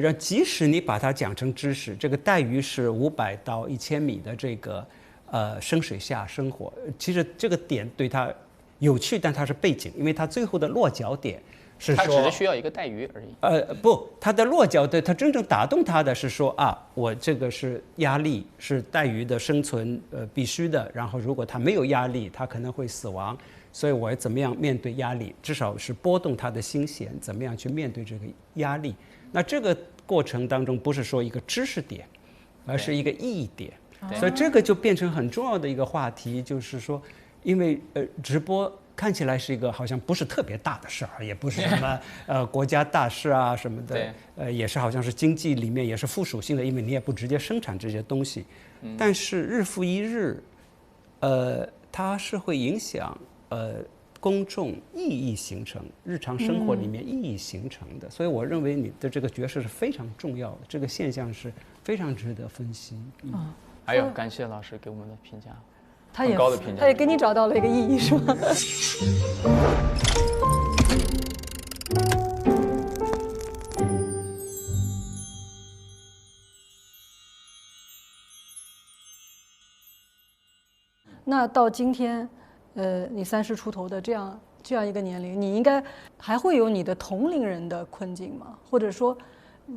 让即使你把它讲成知识，这个带鱼是500到1000米的这个深水下生活，其实这个点对它有趣，但它是背景，因为它最后的落脚点是说，它只是需要一个带鱼而已。不，它的落脚点，它真正打动它的是说我这个是压力，是带鱼的生存必须的，然后如果它没有压力，它可能会死亡，所以我怎么样面对压力，至少是拨动它的心弦，怎么样去面对这个压力。那这个过程当中不是说一个知识点，而是一个意义点，所以这个就变成很重要的一个话题，就是说，因为直播看起来是一个好像不是特别大的事儿，也不是什么国家大事啊什么的，也是好像是经济里面也是附属性的，因为你也不直接生产这些东西，但是日复一日，它是会影响公众意义形成，日常生活里面意义形成的，所以我认为你的这个角色是非常重要的，这个现象是非常值得分析。还有感谢老师给我们的评价，他也很高的评价，他也给你找到了一个意义，是吗？那到今天，你30出头的这样一个年龄，你应该还会有你的同龄人的困境吗？或者说，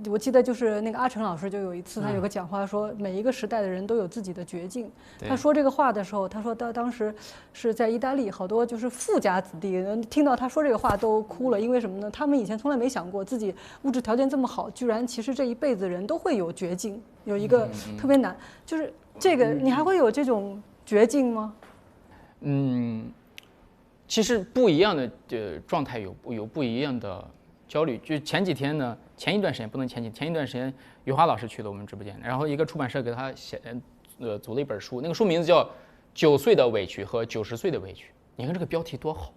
我记得就是那个阿成老师就有一次他有个讲话说，每一个时代的人都有自己的绝境。他说这个话的时候，他说当时是在意大利，好多就是富家子弟听到他说这个话都哭了，因为什么呢？他们以前从来没想过自己物质条件这么好，居然其实这一辈子人都会有绝境，有一个特别难，就是这个你还会有这种绝境吗？其实不一样的状态有不一样的焦虑。就前几天呢，前一段时间不能前一段时间，余华老师去了我们直播间，然后一个出版社给他组了一本书，那个书名字叫《9岁的委屈和90岁的委屈》。你看这个标题多好，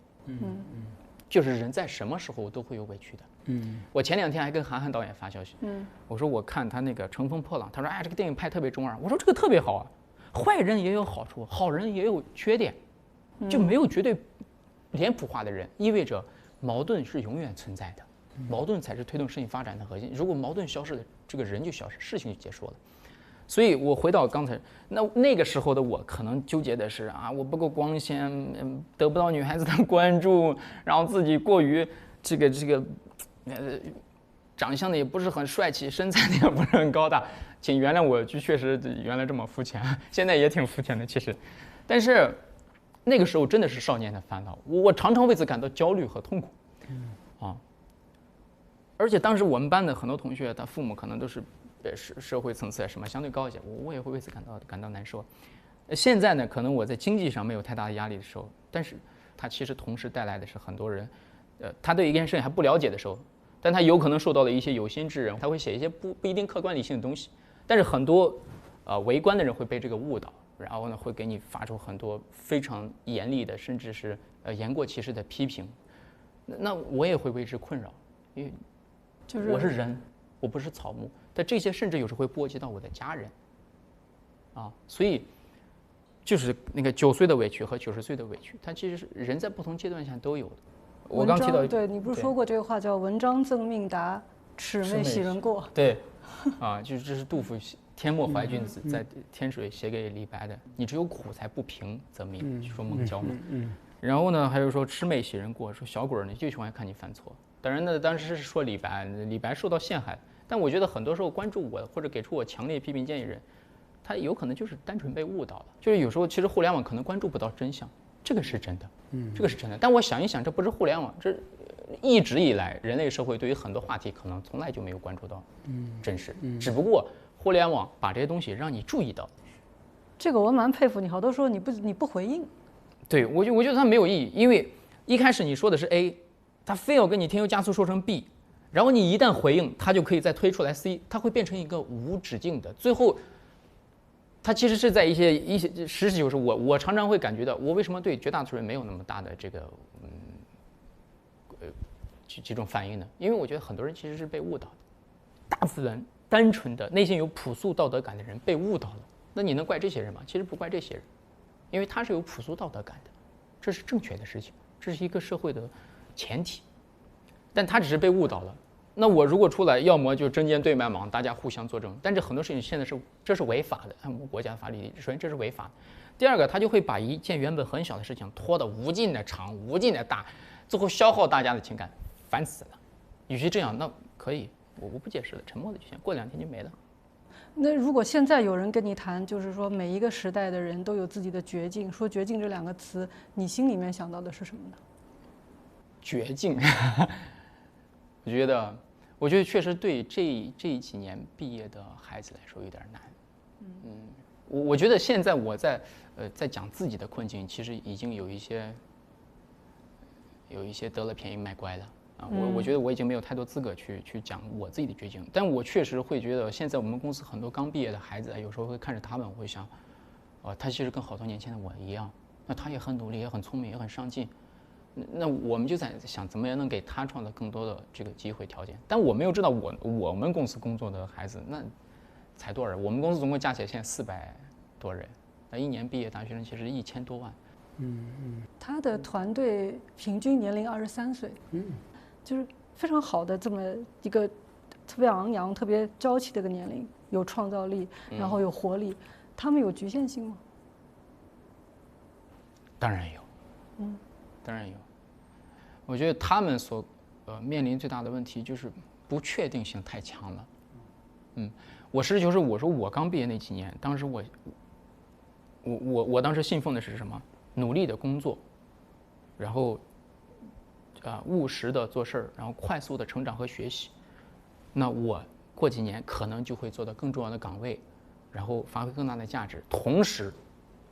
就是人在什么时候都会有委屈的。我前2天还跟韩寒导演发消息，我说我看他那个《乘风破浪》，他说这个电影拍特别中二，我说这个特别好啊，坏人也有好处，好人也有缺点，就没有绝对脸谱化的人，意味着矛盾是永远存在的，矛盾才是推动事情发展的核心。如果矛盾消失了，这个人就消失，事情就结束了。所以我回到刚才，那个时候的我，可能纠结的是我不够光鲜，得不到女孩子的关注，然后自己过于这个长相的也不是很帅气，身材也不是很高大，请原谅我，就确实原来这么肤浅，现在也挺肤浅的其实，但是。那个时候真的是少年的烦恼，我常常为此感到焦虑和痛苦，而且当时我们班的很多同学，他父母可能都是社会层次什么相对高一些，我也会为此感到难受。现在呢，可能我在经济上没有太大的压力的时候，但是他其实同时带来的是很多人，他对一件事情还不了解的时候，但他有可能受到了一些有心之人，他会写一些不一定客观理性的东西，但是很多围观的人会被这个误导。然后呢，会给你发出很多非常严厉的，甚至是言过其实的批评。那我也会为之困扰，因为就是我是人，我不是草木。但这些甚至有时候会波及到我的家人，所以就是那个9岁的委屈和90岁的委屈，它其实是人在不同阶段下都有的。我刚提到，对你不是说过这个话叫“文章赠命达，魑魅袭人过”？对，就是这是杜甫。天末怀君子在天水写给李白的，你只有苦才不平则鸣，就说孟郊嘛。然后呢，还有说魑魅袭人过，说小鬼儿呢就喜欢看你犯错。当然呢，当时是说李白受到陷害，但我觉得很多时候关注我或者给出我强烈批评建议人，他有可能就是单纯被误导了。就是有时候其实互联网可能关注不到真相，这个是真的，这个是真的。但我想一想，这不是互联网，这一直以来人类社会对于很多话题可能从来就没有关注到真实，只不过。互联网把这些东西让你注意到，这个我蛮佩服你。好多时候你不回应，对我觉得它没有意义，因为一开始你说的是 A， 它非要跟你添油加醋说成 B， 然后你一旦回应，它就可以再推出来 C， 它会变成一个无止境的。最后，它其实是在一些实事求是。我常常会感觉到，我为什么对绝大多数人没有那么大的这个这种反应呢？因为我觉得很多人其实是被误导的，大部分人。单纯的内心有朴素道德感的人被误导了，那你能怪这些人吗？其实不怪这些人，因为他是有朴素道德感的，这是正确的事情，这是一个社会的前提。但他只是被误导了。那我如果出来，要么就针尖对麦芒，大家互相作证。但这很多事情现在这是违法的，按我们国家法律，首先这是违法的。第二个，他就会把一件原本很小的事情拖得无尽的长、无尽的大，最后消耗大家的情感，烦死了。与其这样，那可以，我不解释了，沉默的就行，过2天就没了。那如果现在有人跟你谈，就是说每一个时代的人都有自己的绝境，说绝境这2个词，你心里面想到的是什么呢？绝境，我觉得确实对这几年毕业的孩子来说有点难。我觉得现在我在讲自己的困境，其实已经有一些得了便宜卖乖了啊。我觉得我已经没有太多资格去讲我自己的绝境，但我确实会觉得现在我们公司很多刚毕业的孩子，有时候会看着他们，我会想，他其实跟好多年前的我一样，那他也很努力，也很聪明，也很上进。那我们就在想，怎么样能给他创造更多的这个机会条件？但我没有知道我们公司工作的孩子那才多少人？我们公司总共加起来现在400多人，那1年毕业大学生其实1000多万。他的团队平均年龄23岁，就是非常好的这么一个特别昂扬、特别朝气的一个年龄，有创造力，然后有活力。他们有局限性吗？当然有，当然有。我觉得他们所面临最大的问题就是不确定性太强了。我实事求是，我说我刚毕业那几年，当时我当时信奉的是什么？努力的工作，然后务实的做事儿，然后快速的成长和学习。那我过几年可能就会做到更重要的岗位，然后发挥更大的价值，同时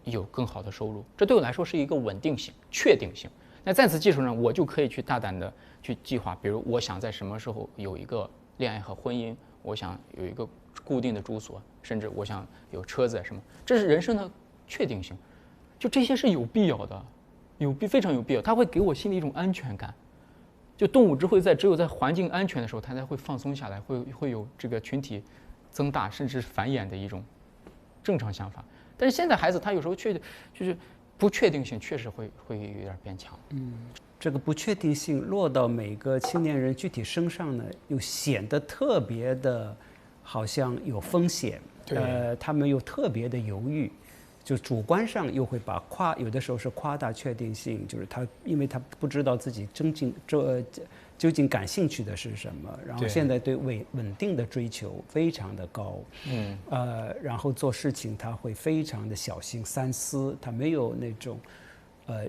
有更好的收入。这对我来说是一个稳定性、确定性。那在此基础上，我就可以去大胆的去计划，比如我想在什么时候有一个恋爱和婚姻，我想有一个固定的住所，甚至我想有车子什么，这是人生的确定性。就这些是有必要的，非常有必要，它会给我心里一种安全感。就动物只有在环境安全的时候，它才会放松下来，会有这个群体增大甚至繁衍的一种正常想法。但是现在孩子他有时候就是不确定性确实会有点变强。这个不确定性落到每个青年人具体身上呢，又显得特别的，好像有风险。他们又特别的犹豫，就主观上又会把有的时候是夸大确定性，就是因为他不知道自己究竟感兴趣的是什么，然后现在对稳定的追求非常的高，然后做事情他会非常的小心三思，他没有那种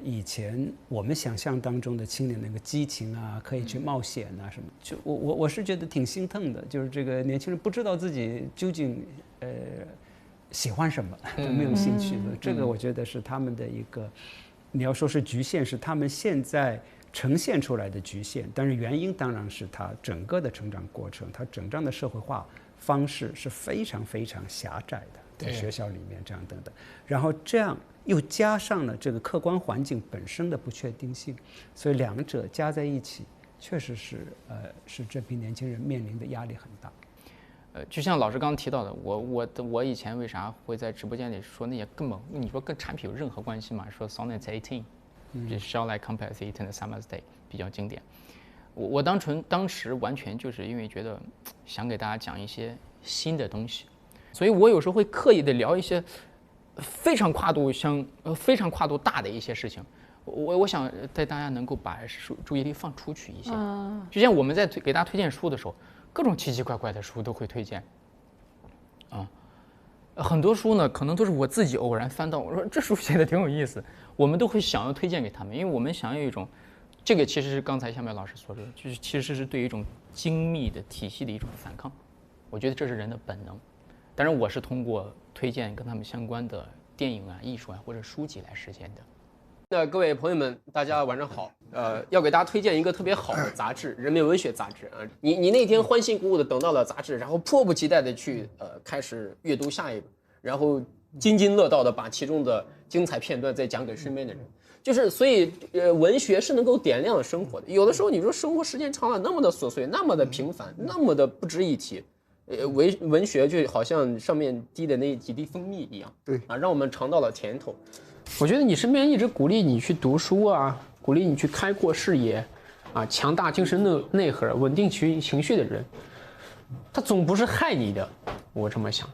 以前我们想象当中的青年那个激情啊，可以去冒险啊什么，就我是觉得挺心疼的，就是这个年轻人不知道自己究竟喜欢什么，没有兴趣的，这个我觉得是他们的一个，你要说是局限，是他们现在呈现出来的局限，但是原因当然是他整个的成长过程，他整张的社会化方式是非常非常狭窄的，在学校里面这样等等，然后这样又加上了这个客观环境本身的不确定性，所以两者加在一起，确实是这批年轻人面临的压力很大。就像老师刚刚提到的，我以前为啥会在直播间里说那些根本你说跟产品有任何关系吗？说 Sonnet 18，这 Shall I Compare It in a Summer's Day 比较经典。我当时完全就是因为觉得想给大家讲一些新的东西，所以我有时候会刻意的聊一些非常跨度大的一些事情。我想带大家能够把注意力放出去一些，就像我们在给大家推荐书的时候。各种奇奇怪怪的书都会推荐，很多书呢可能都是我自己偶然翻到，我说这书写的挺有意思，我们都会想要推荐给他们，因为我们想要一种，这个其实是刚才夏淼老师所说的，就是其实是对于一种精密的体系的一种反抗，我觉得这是人的本能，当然我是通过推荐跟他们相关的电影啊、艺术啊或者书籍来实现的。那各位朋友们，大家晚上好。要给大家推荐一个特别好的杂志，人民文学杂志啊。你那天欢欣鼓舞的等到了杂志，然后迫不及待的去开始阅读下一本，然后津津乐道的把其中的精彩片段再讲给身边的人。就是所以文学是能够点亮生活的。有的时候你说生活时间长了，那么的琐碎，那么的平凡，那么的不值一提。文学就好像上面滴的那几滴蜂蜜一样，对啊，让我们尝到了甜头。我觉得你身边一直鼓励你去读书啊，鼓励你去开阔视野，啊，强大精神内核、稳定情绪的人，他总不是害你的。我这么想，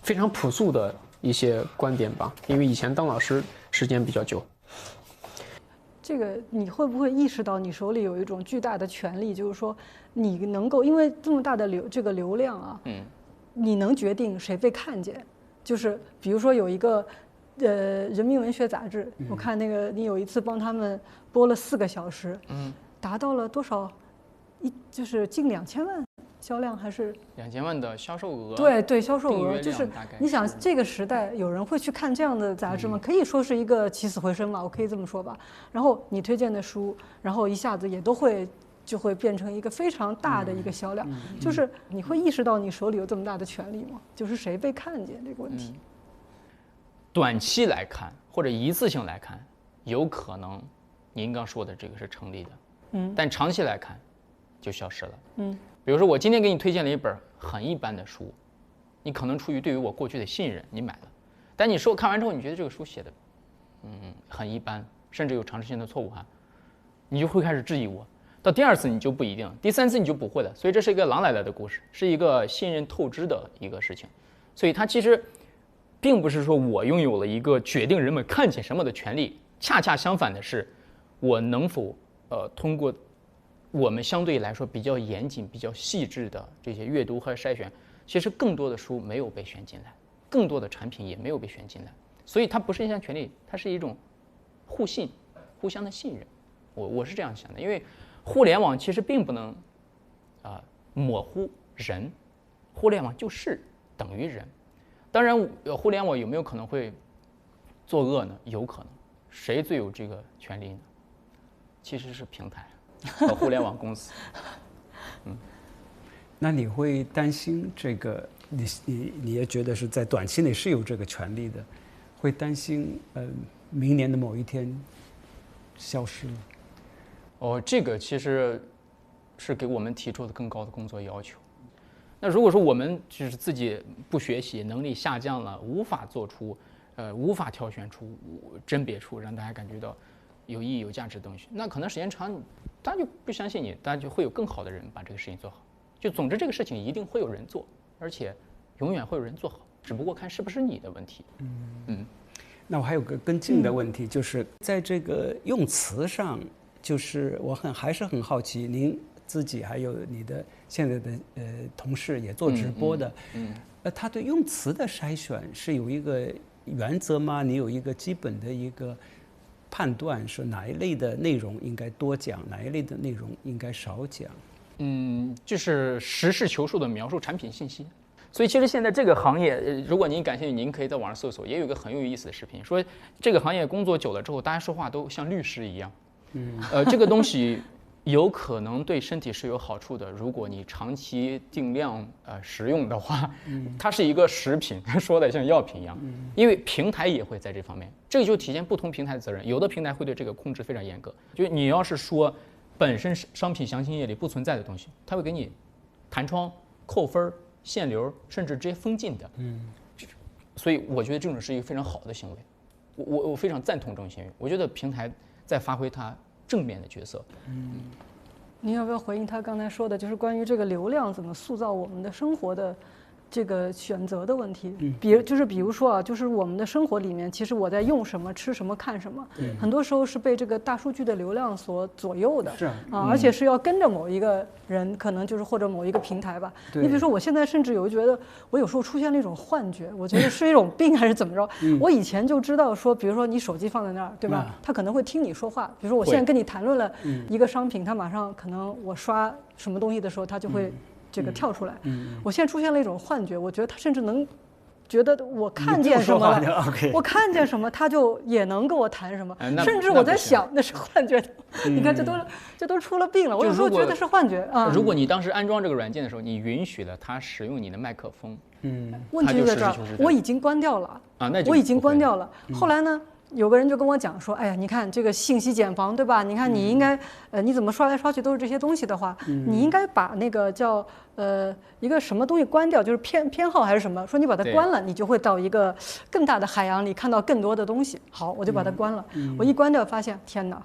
非常朴素的一些观点吧，因为以前当老师时间比较久。这个你会不会意识到你手里有一种巨大的权利，就是说你能够因为这么大的流量啊，你能决定谁被看见，就是比如说有一个人民文学杂志，我看那个你有一次帮他们播了4个小时，达到了多少？就是近2000万销量还是2000万的销售额？对，销售额就是你想这个时代有人会去看这样的杂志吗？可以说是一个起死回生嘛，我可以这么说吧。然后你推荐的书，然后一下子也就会变成一个非常大的一个销量，就是你会意识到你手里有这么大的权利吗？就是谁被看见这个问题。短期来看或者一次性来看，有可能您刚说的这个是成立的，但长期来看就消失了。比如说我今天给你推荐了一本很一般的书，你可能出于对于我过去的信任你买了，但你看完之后你觉得这个书写的很一般，甚至有常识性的错误你就会开始质疑我。到第2次你就不一定，第3次你就不会了。所以这是一个狼来了的故事，是一个信任透支的一个事情。所以它其实并不是说我拥有了一个决定人们看见什么的权利，恰恰相反的是，我能否通过我们相对来说比较严谨、比较细致的这些阅读和筛选，其实更多的书没有被选进来，更多的产品也没有被选进来，所以它不是一项权利，它是一种互信、互相的信任。我是这样想的，因为互联网其实并不能模糊人，互联网就是等于人。当然，互联网有没有可能会作恶呢？有可能。谁最有这个权利呢？其实是平台和互联网公司。那你会担心这个？你也觉得是在短期内是有这个权利的，会担心明年的某一天消失了？这个其实是给我们提出的更高的工作要求。那如果说我们就是自己不学习，能力下降了，无法做出无法挑选出、甄别出让大家感觉到有意义、有价值的东西，那可能时间长，大家就不相信你，大家就会有更好的人把这个事情做好。就总之，这个事情一定会有人做，而且永远会有人做好，只不过看是不是你的问题。那我还有个跟进的问题，就是在这个用词上，就是我还是很好奇，您自己还有你的现在的同事也做直播的，他对用词的筛选是有一个原则吗？你有一个基本的一个判断，说哪一类的内容应该多讲，哪一类的内容应该少讲？就是实事求是的描述产品信息。所以其实现在这个行业，如果您感兴趣，您可以在网上搜索，也有一个很有意思的视频，说这个行业工作久了之后，大家说话都像律师一样。这个东西有可能对身体是有好处的，如果你长期定量食用的话，它是一个食品，说的像药品一样。因为平台也会在这方面，这个就体现不同平台的责任。有的平台会对这个控制非常严格，就是你要是说本身商品详情页里不存在的东西，它会给你弹窗、扣分、限流，甚至直接封禁的。所以我觉得这种是一个非常好的行为，我非常赞同这种行为。我觉得平台在发挥它正面的角色。您要不要回应他刚才说的，就是关于这个流量怎么塑造我们的生活的这个选择的问题？比如说啊，就是我们的生活里面，其实我在用什么、吃什么、看什么，很多时候是被这个大数据的流量所左右的。而且是要跟着某一个人，可能就是或者某一个平台吧。你比如说，我现在甚至觉得，我有时候出现了一种幻觉，我觉得是一种病还是怎么着？我以前就知道说，比如说你手机放在那儿，对吧？他可能会听你说话。比如说我现在跟你谈论了一个商品，他马上可能我刷什么东西的时候，他就会这个跳出来。我现在出现了一种幻觉，我觉得他甚至能觉得我看见什么了，我看见什么他就也能跟我谈什么，甚至我在想那是幻觉。你看这都出了病了，我有时候觉得是幻觉啊。如果你当时安装这个软件的时候，你允许了他使用你的麦克风，问题就在这儿，我已经关掉了啊，我已经关掉了。后来呢，有个人就跟我讲说，哎呀，你看这个信息茧房，对吧？你看你应该，你怎么刷来刷去都是这些东西的话，你应该把那个叫一个什么东西关掉，就是偏好还是什么，说你把它关了，你就会到一个更大的海洋里看到更多的东西。好，我就把它关了。我一关掉，发现天哪！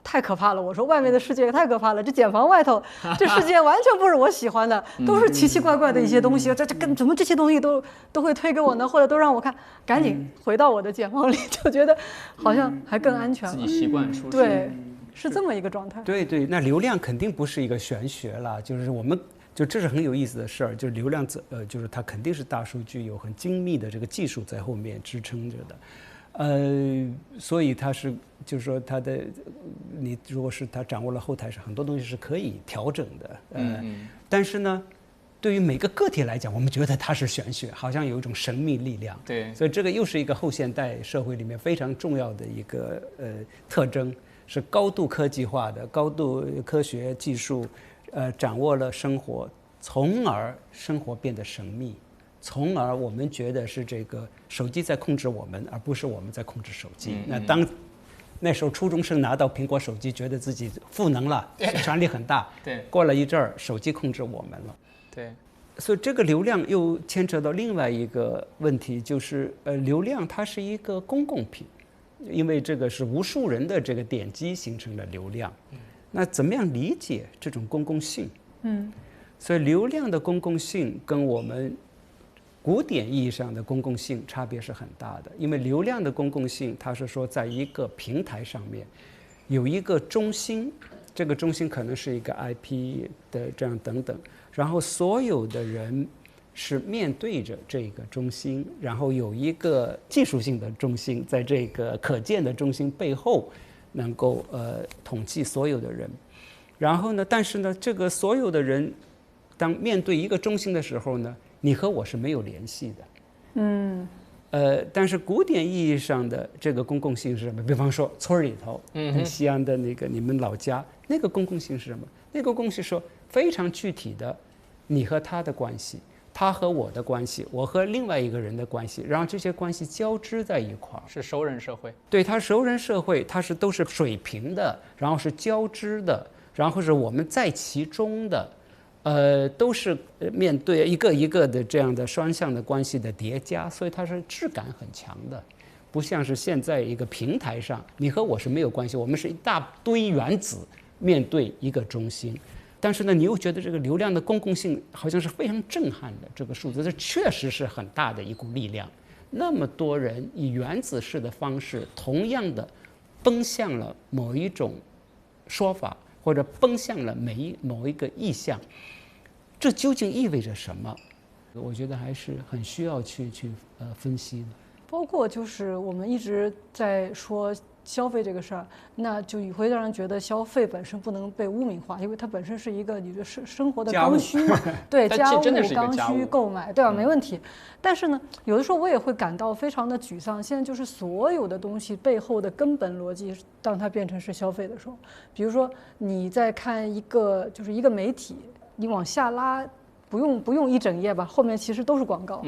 太可怕了！我说外面的世界太可怕了，这茧房外头，这世界完全不是我喜欢的，都是奇奇怪怪的一些东西。这怎么这些东西都会推给我呢？或者都让我看，赶紧回到我的茧房里，就觉得好像还更安全了。自己习惯舒适。对，是这么一个状态。对对，那流量肯定不是一个玄学了，就是我们就这是很有意思的事儿，就是流量就是它肯定是大数据有很精密的这个技术在后面支撑着的。所以它是，就是说它的，你如果是它掌握了后台，是很多东西是可以调整的。但是呢，对于每个个体来讲，我们觉得它是玄学，好像有一种神秘力量。对，所以这个又是一个后现代社会里面非常重要的一个特征，是高度科技化的、高度科学技术，掌握了生活，从而生活变得神秘。从而我们觉得是这个手机在控制我们，而不是我们在控制手机。那时候初中生拿到苹果手机，觉得自己赋能了，权力很大。对，过了一阵儿，手机控制我们了。对，所以这个流量又牵扯到另外一个问题，就是流量它是一个公共品，因为这个是无数人的这个点击形成的流量。那怎么样理解这种公共性？所以流量的公共性跟我们古典意义上的公共性差别是很大的，因为流量的公共性，它是说在一个平台上面有一个中心，这个中心可能是一个 IP 的这样等等，然后所有的人是面对着这个中心，然后有一个技术性的中心，在这个可见的中心背后能够统计所有的人，然后呢，但是呢，这个所有的人当面对一个中心的时候呢，你和我是没有联系的。但是古典意义上的这个公共性是什么？比方说村里头，西安的那个你们老家，那个公共性是什么？那个公共性说非常具体的，你和他的关系，他和我的关系，我和另外一个人的关系，然后这些关系交织在一块儿，是熟人社会。对，它熟人社会，它是都是水平的，然后是交织的，然后是我们在其中的。都是面对一个一个的这样的双向的关系的叠加，所以它是质感很强的，不像是现在一个平台上，你和我是没有关系，我们是一大堆原子面对一个中心，但是呢，你又觉得这个流量的公共性好像是非常震撼的，这个数字，这确实是很大的一股力量，那么多人以原子式的方式，同样的奔向了某一种说法。或者奔向了某一个意向，这究竟意味着什么？我觉得还是很需要去分析的。包括就是我们一直在说消费这个事儿，那就也会让人觉得消费本身不能被污名化，因为它本身是一个你的生活的刚需嘛，对，家务刚需购买，对吧？没问题。但是呢，有的时候我也会感到非常的沮丧。现在就是所有的东西背后的根本逻辑，当它变成是消费的时候，比如说你在看一个媒体，你往下拉。不用一整页吧，后面其实都是广告。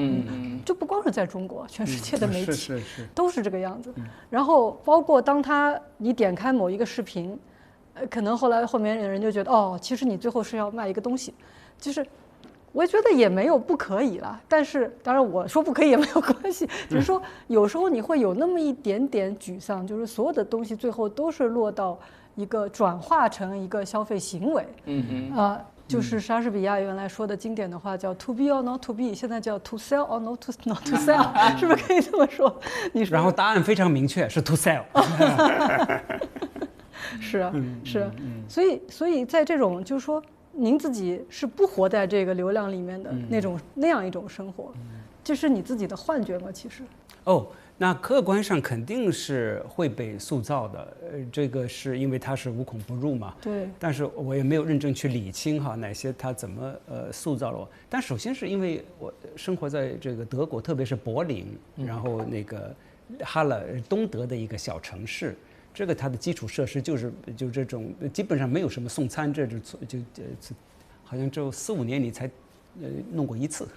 就不光是在中国，全世界的媒体都是这个样子。然后包括当你点开某一个视频，可能后面人就觉得哦，其实你最后是要卖一个东西，就是我觉得也没有不可以了。但是当然我说不可以也没有关系，只是说有时候你会有那么一点点沮丧，就是所有的东西最后都是落到一个转化成一个消费行为。就是莎士比亚原来说的经典的话叫 "to be or not to be"， 现在叫 "to sell or not to sell"， 是不是可以这么说？你说。然后答案非常明确，是 "to sell"。是啊，是啊，所以在这种就是说，您自己是不活在这个流量里面的那样一种生活，这是你自己的幻觉吗？其实。那客观上肯定是会被塑造的，这个是因为它是无孔不入嘛。对。但是我也没有认真去理清哪些它怎么塑造了我。但首先是因为我生活在这个德国，特别是柏林，然后那个哈勒东德的一个小城市，这个它的基础设施就这种基本上没有什么送餐，这就好像只有4-5年里才弄过一次，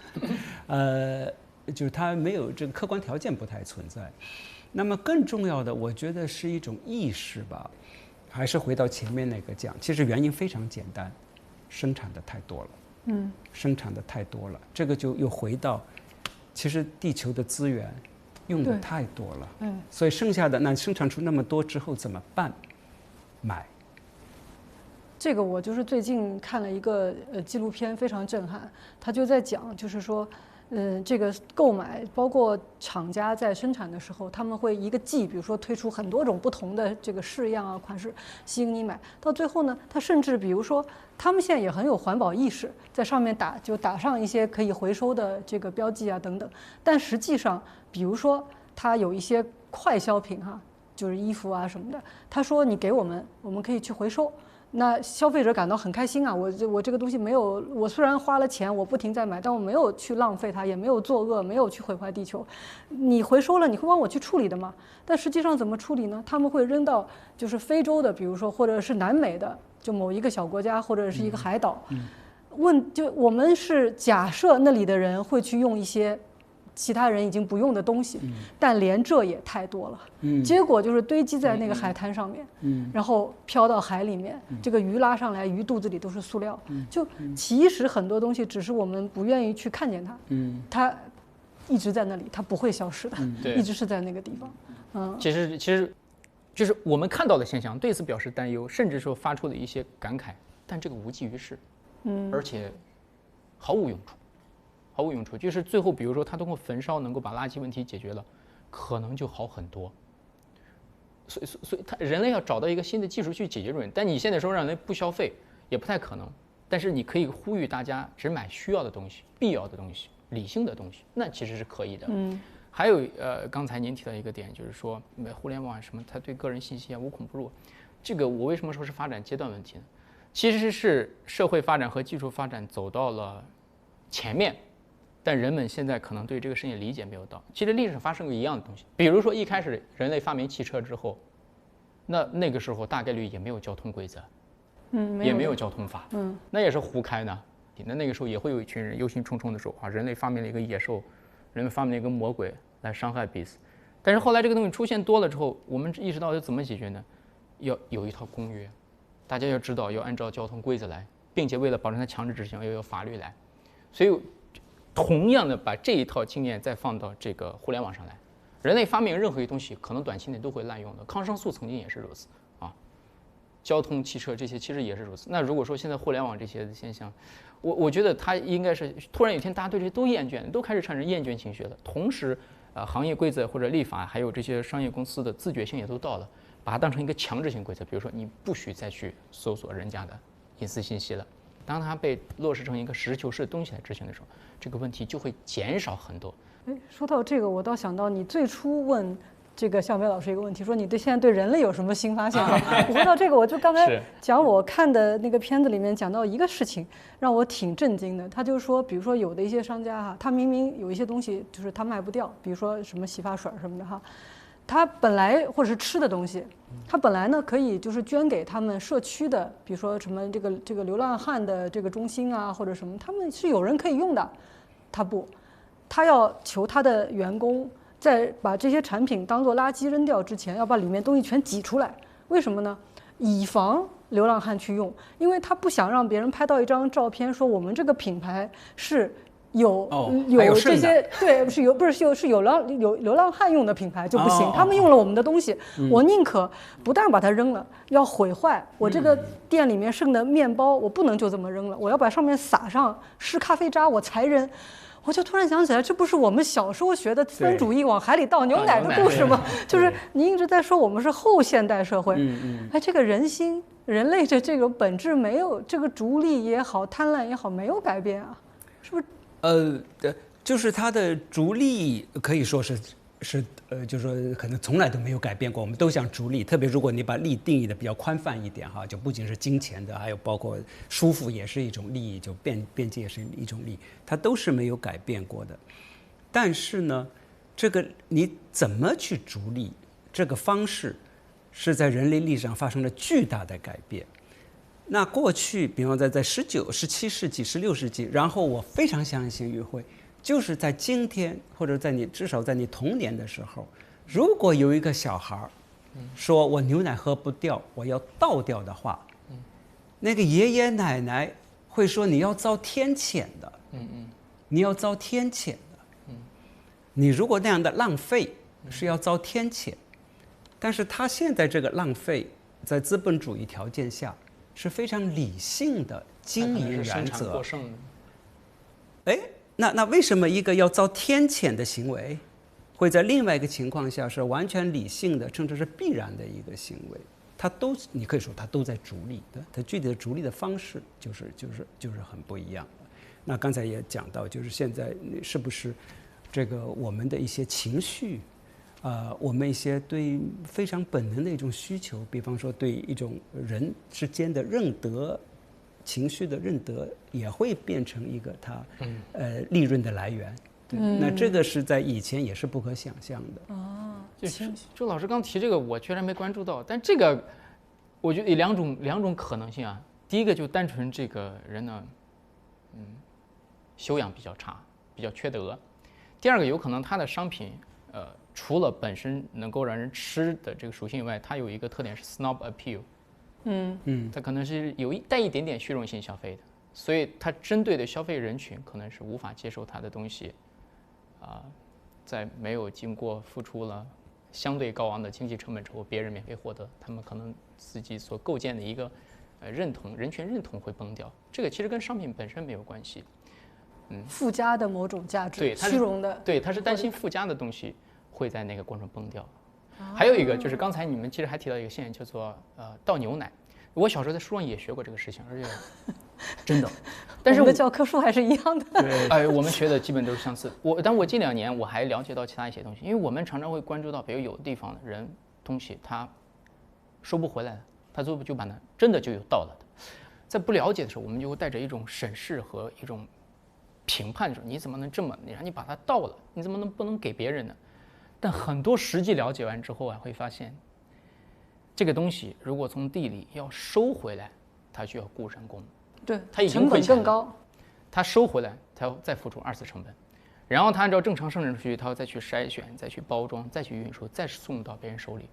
就是它没有这个客观条件不太存在，那么更重要的，我觉得是一种意识吧，还是回到前面那个讲，其实原因非常简单，生产的太多了，生产的太多了，这个就又回到，其实地球的资源用的太多了，所以剩下的那生产出那么多之后怎么办？买。这个我就是最近看了一个纪录片，非常震撼。他就在讲，就是说，这个购买，包括厂家在生产的时候，他们会一个季，比如说推出很多种不同的这个式样啊、款式，吸引你买。到最后呢，他甚至比如说，他们现在也很有环保意识，在上面打上一些可以回收的这个标记啊等等。但实际上，比如说它有一些快消品哈，就是衣服啊什么的，他说你给我们，我们可以去回收。那消费者感到很开心啊！我这个东西没有，我虽然花了钱，我不停在买，但我没有去浪费它，也没有作恶，没有去毁坏地球。你回收了，你会帮我去处理的吗？但实际上怎么处理呢？他们会扔到就是非洲的，比如说或者是南美的，就某一个小国家或者是一个海岛。就我们是假设那里的人会去用一些其他人已经不用的东西，但连这也太多了，结果就是堆积在那个海滩上面，然后飘到海里面，这个鱼拉上来，鱼肚子里都是塑料，就其实很多东西只是我们不愿意去看见它，它一直在那里，它不会消失的，一直是在那个地方。其实就是我们看到的现象，对此表示担忧，甚至说发出的一些感慨，但这个无济于事，而且毫无用处。毫无用处，就是最后，比如说他通过焚烧能够把垃圾问题解决了，可能就好很多。所以人类要找到一个新的技术去解决这个问题，但你现在说让人不消费也不太可能。但是你可以呼吁大家只买需要的东西、必要的东西、理性的东西，那其实是可以的。还有刚才您提到一个点，就是说互联网什么，它对个人信息啊无孔不入。这个我为什么说是发展阶段问题呢？其实是社会发展和技术发展走到了前面。但人们现在可能对这个事情理解没有到。其实历史上发生过一样的东西，比如说一开始人类发明汽车之后，那个时候大概率也没有交通规则，也没有交通法，那也是胡开呢。那个时候也会有一群人忧心忡忡的说啊，人类发明了一个野兽，人类发明了一个魔鬼来伤害彼此。但是后来这个东西出现多了之后，我们意识到要怎么解决呢？要有一套公约，大家要知道要按照交通规则来，并且为了保证它强制执行，要有法律来。所以同样的把这一套经验再放到这个互联网上来，人类发明任何一东西可能短期内都会滥用的，抗生素曾经也是如此啊，交通、汽车这些其实也是如此。那如果说现在互联网这些现象，我觉得它应该是突然有一天大家对这些都厌倦，都开始产生厌倦情绪了，同时行业规则或者立法还有这些商业公司的自觉性也都到了，把它当成一个强制性规则，比如说你不许再去搜索人家的隐私信息了。当它被落实成一个实事求是的东西来执行的时候，这个问题就会减少很多。说到这个，我倒想到你最初问这个向北老师一个问题，说你现在对人类有什么新发现？我回到这个，我就刚才讲我看的那个片子里面讲到一个事情，让我挺震惊的。他就说，比如说有的一些商家哈，他明明有一些东西就是他卖不掉，比如说什么洗发水什么的哈。他本来或者是吃的东西，他本来呢可以就是捐给他们社区的，比如说什么这个流浪汉的这个中心啊，或者什么，他们是有人可以用的，他不，他要求他的员工在把这些产品当做垃圾扔掉之前，要把里面东西全挤出来。为什么呢？以防流浪汉去用，因为他不想让别人拍到一张照片说我们这个品牌是。有这些对，是有流浪汉用的品牌就不行，他们用了我们的东西，我宁可不但把它扔了，要毁坏我这个店里面剩的面包，我不能就这么扔了，我要把上面撒上湿咖啡渣，我才扔。我就突然想起来，这不是我们小时候学的资本主义往海里倒牛奶的故事吗？就是您一直在说我们是后现代社会，哎，这个人心、人类的这种本质没有，这个逐利也好、贪婪也好，没有改变啊，是不是？就是它的逐利可以说是就是说可能从来都没有改变过，我们都想逐利，特别如果你把利定义的比较宽泛一点哈，就不仅是金钱的，还有包括舒服也是一种利益，就边界也是一种利益，它都是没有改变过的。但是呢，这个你怎么去逐利，这个方式是在人类历史上发生了巨大的改变。那过去，比方在17世纪、16世纪，然后我非常相信与会，就是在今天或者至少在你童年的时候，如果有一个小孩说我牛奶喝不掉，我要倒掉的话，那个爷爷奶奶会说你要遭天谴的，你要遭天谴的，你如果那样的浪费是要遭天谴。但是他现在这个浪费，在资本主义条件下是非常理性的经营原则。哎，那为什么一个要遭天谴的行为，会在另外一个情况下是完全理性的，甚至是必然的一个行为？它都，你可以说它都在逐利，对，它具体的逐利的方式就是很不一样的。那刚才也讲到，就是现在是不是这个我们的一些情绪，我们一些对非常本能的一种需求，比方说对一种人之间的认得。情绪的认得也会变成一个它利润的来源，对，那这个是在以前也是不可想象的。就是周老师刚提这个，我居然没关注到，但这个我觉得有两种可能性啊。第一个就单纯这个人呢，修养比较差，比较缺德；第二个有可能他的商品，除了本身能够让人吃的这个属性以外，它有一个特点是 snob appeal。它可能是带一点点虚荣心消费的，所以它针对的消费人群可能是无法接受它的东西，在没有经过付出了相对高昂的经济成本之后，别人免费获得，他们可能自己所构建的一个人群认同会崩掉。这个其实跟商品本身没有关系，附加的某种价值，对，虚荣的，对，他是担心附加的东西会在那个过程崩掉。还有一个就是刚才你们其实还提到一个现象，叫做倒牛奶。我小时候在书上也学过这个事情，而且真的，但是我们的教科书还是一样的。对，我们学的基本都是相似。但我近2年我还了解到其他一些东西，因为我们常常会关注到，比如有的地方的人东西他收不回来了，他最后就把它真的就有倒了的。在不了解的时候，我们就会带着一种审视和一种评判，说你怎么能这么，你把它倒了，你怎么不能给别人呢？但很多实际了解完之后啊，会发现，这个东西如果从地里要收回来，它需要雇人工，对，它已经成本更高。它收回来，它要再付出2次成本，然后它按照正常生产程序，它要再去筛选、再去包装、再去运输、再送到别人手里。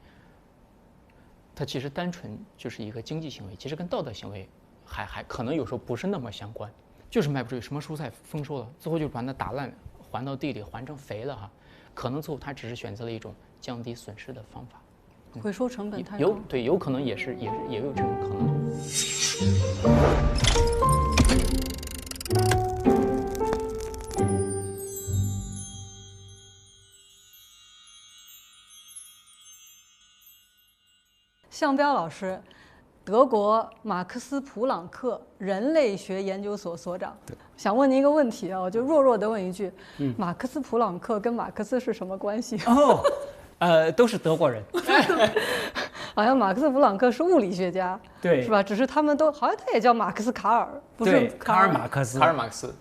它其实单纯就是一个经济行为，其实跟道德行为还可能有时候不是那么相关，就是卖不出去，什么蔬菜丰收了，最后就把它打烂，还到地里，还成肥了哈。可能最后他只是选择了一种降低损失的方法，回收成本太高。对，有可能也有这种可能。向彪老师，德国马克思普朗克人类学研究所所长，想问您一个问题啊，我就弱地问一句，马克思普朗克跟马克思是什么关系？都是德国人。好像马克思普朗克是物理学家，对，是吧？只是他们都好像他也叫马克思卡尔，不是卡尔马克思，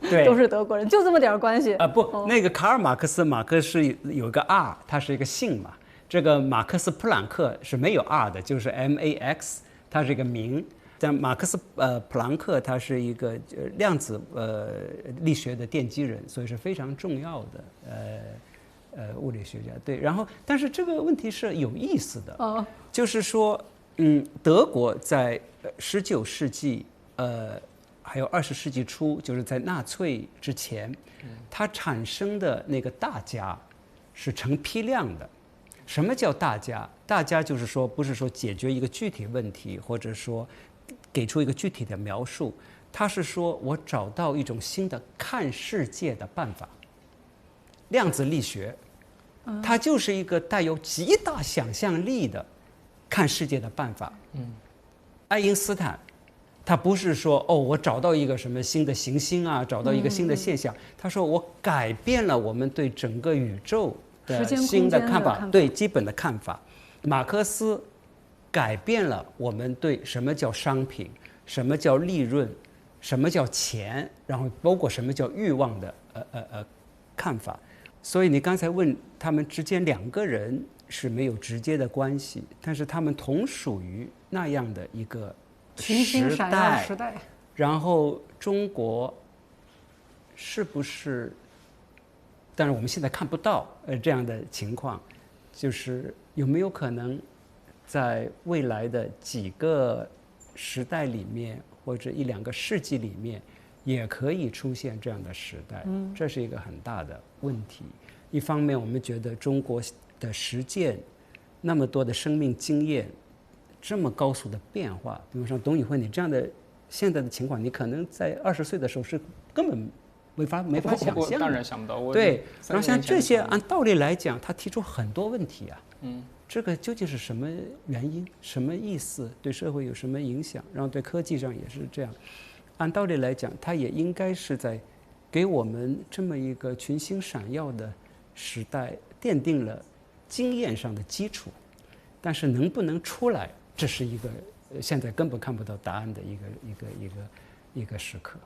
对，都是德国人，就这么点关系不，那个卡尔马克思，马克是有一个 R， 他是一个姓嘛。这个马克思普朗克是没有 R 的，就是 MAX， 它是一个名。但马克思普朗克他是一个量子力学的奠基人，所以是非常重要的物理学家。对，然后但是这个问题是有意思的，就是说，德国在19世纪还有20世纪初，就是在纳粹之前，它产生的那个大家是成批量的。什么叫大家？大家就是说，不是说解决一个具体问题，或者说给出一个具体的描述，它是说我找到一种新的看世界的办法。量子力学，它就是一个带有极大想象力的看世界的办法。爱因斯坦，他不是说我找到一个什么新的行星啊，找到一个新的现象，他说我改变了我们对整个宇宙的新的看法，对基本的看法。马克思改变了我们对什么叫商品，什么叫利润，什么叫钱，然后包括什么叫欲望的看法。所以你刚才问他们之间2个人是没有直接的关系，但是他们同属于那样的一个时代。然后中国是不是？但是我们现在看不到这样的情况，就是有没有可能在未来的几个时代里面，或者1、2个世纪里面，也可以出现这样的时代？这是一个很大的问题。一方面，我们觉得中国的实践那么多的生命经验，这么高速的变化，比如说董宇辉你这样的现在的情况，你可能在20岁的时候是根本没法想象的。当然想不到。对，然后像这些，按道理来讲，他提出很多问题啊。这个究竟是什么原因？什么意思？对社会有什么影响？然后对科技上也是这样。按道理来讲，它也应该是在给我们这么一个群星闪耀的时代奠定了经验上的基础。但是能不能出来，这是一个现在根本看不到答案的一个时刻。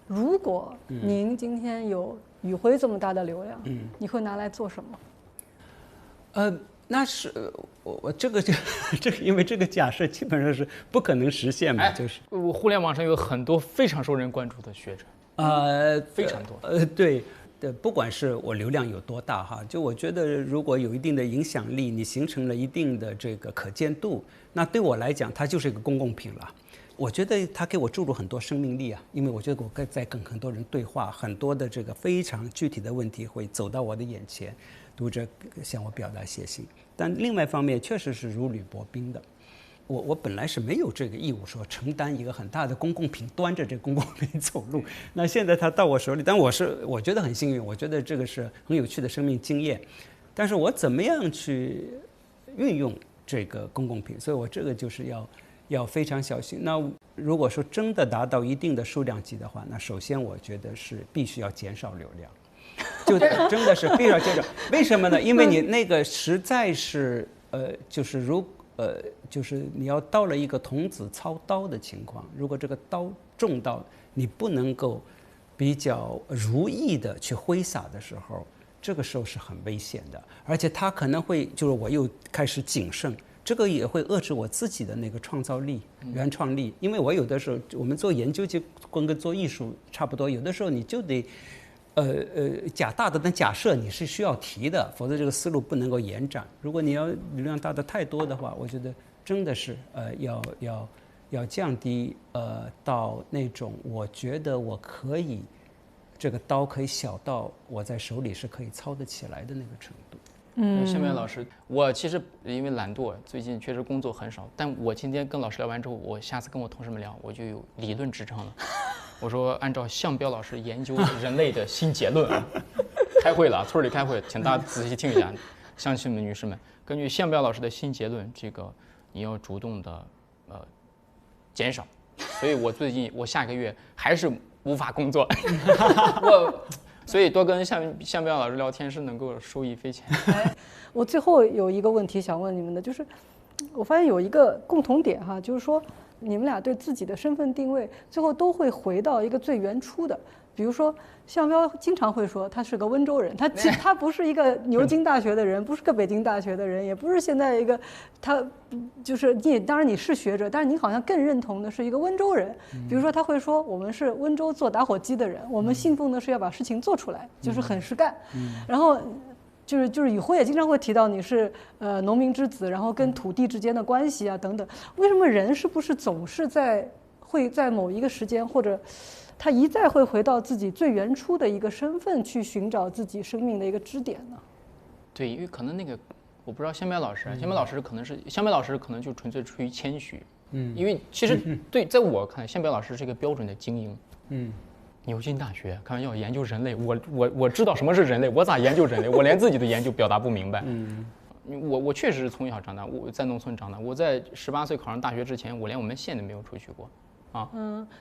如果您今天有宇辉这么大的流量，你会拿来做什么？那是我这个，因为这个假设基本上是不可能实现嘛，就是互联网上有很多非常受人关注的学者，非常多。对。不管是我流量有多大哈，就我觉得如果有一定的影响力，你形成了一定的这个可见度，那对我来讲，它就是一个公共品了。我觉得它给我注入很多生命力啊，因为我觉得我在跟很多人对话，很多的这个非常具体的问题会走到我的眼前，读者向我表达写信。但另外一方面，确实是如履薄冰的。我本来是没有这个义务说承担一个很大的公共品，端着这公共品走路。那现在它到我手里，但我觉得很幸运，我觉得这个是很有趣的生命经验。但是我怎么样去运用这个公共品，所以我这个就是要非常小心。那如果说真的达到一定的数量级的话，那首先我觉得是必须要减少流量，就真的是必须要减少。为什么呢？因为你那个实在是就是你要到了一个童子操刀的情况，如果这个刀中到你不能够比较如意的去挥洒的时候，这个时候是很危险的，而且它可能会就是我又开始谨慎，这个也会遏制我自己的那个创造力、原创力，因为我有的时候我们做研究就跟做艺术差不多，有的时候你就得假大的假设你是需要提的，否则这个思路不能够延展。如果你要流量大的太多的话，我觉得真的是要降低到那种我觉得我可以这个刀可以小到我在手里是可以操得起来的那个程度。夏明老师，我其实因为懒惰，最近确实工作很少，但我今天跟老师聊完之后，我下次跟我同事们聊，我就有理论支撑了。我说按照项彪老师研究人类的新结论啊，开会了，村里开会，请大家仔细听一下，乡亲们、女士们，根据项彪老师的新结论，这个你要主动的减少。所以我下个月还是无法工作，所以多跟项彪老师聊天是能够受益匪浅。我最后有一个问题想问你们的，就是我发现有一个共同点哈，就是说你们俩对自己的身份定位最后都会回到一个最原初的。比如说项彪经常会说他是个温州人，他不是一个牛津大学的人，不是个北京大学的人，也不是现在一个他就是你当然你是学者，但是你好像更认同的是一个温州人。比如说他会说我们是温州做打火机的人，我们信奉的是要把事情做出来，就是很实干。然后就是宇辉也经常会提到你是农民之子，然后跟土地之间的关系啊等等。为什么人是不是总是会在某一个时间，或者他一再会回到自己最原初的一个身份去寻找自己生命的一个支点呢？对，因为可能那个我不知道项彪老师可能就纯粹出于谦虚。因为其实对，在我看项彪老师是一个标准的精英。牛津大学开玩笑研究人类，我知道什么是人类，我咋研究人类？我连自己的研究表达不明白。我确实是从小长大，我在农村长大。我在18岁考上大学之前，我连我们县都没有出去过。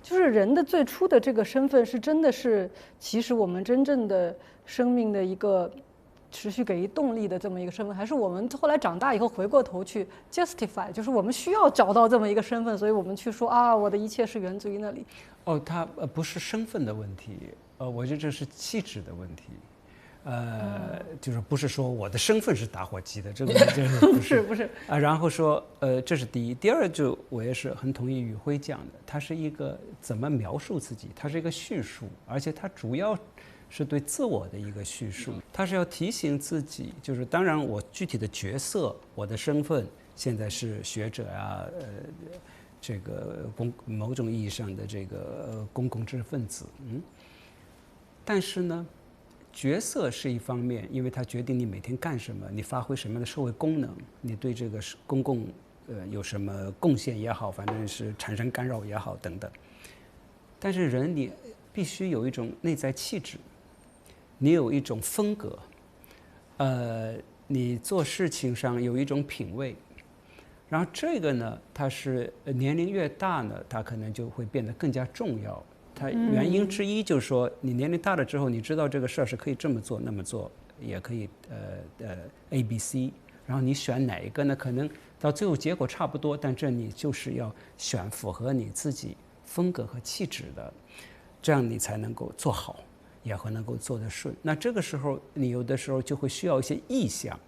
就是人的最初的这个身份是真的是，其实我们真正的生命的一个持续给予动力的这么一个身份，还是我们后来长大以后回过头去 justify， 就是我们需要找到这么一个身份，所以我们去说啊，我的一切是源自于那里。它不是身份的问题，我觉得这是气质的问题。就是不是说我的身份是打火机的，这个不是啊。然后说这是第一，第二就我也是很同意宇辉讲的，它是一个怎么描述自己，它是一个叙述，而且它主要是对自我的一个叙述，它是要提醒自己，就是当然我具体的角色，我的身份现在是学者啊，这个某种意义上的这个公共知识分子，但是呢，角色是一方面，因为它决定你每天干什么，你发挥什么样的社会功能，你对这个公共有什么贡献也好，反正是产生干扰也好等等。但是人你必须有一种内在气质，你有一种风格，你做事情上有一种品味，然后这个呢，它是年龄越大呢，它可能就会变得更加重要。它原因之一就是说，你年龄大了之后，你知道这个事儿是可以这么做那么做，也可以ABC， 然后你选哪一个呢？可能到最后结果差不多，但这你就是要选符合你自己风格和气质的，这样你才能够做好，也会能够做得顺。那这个时候，你有的时候就会需要一些意向。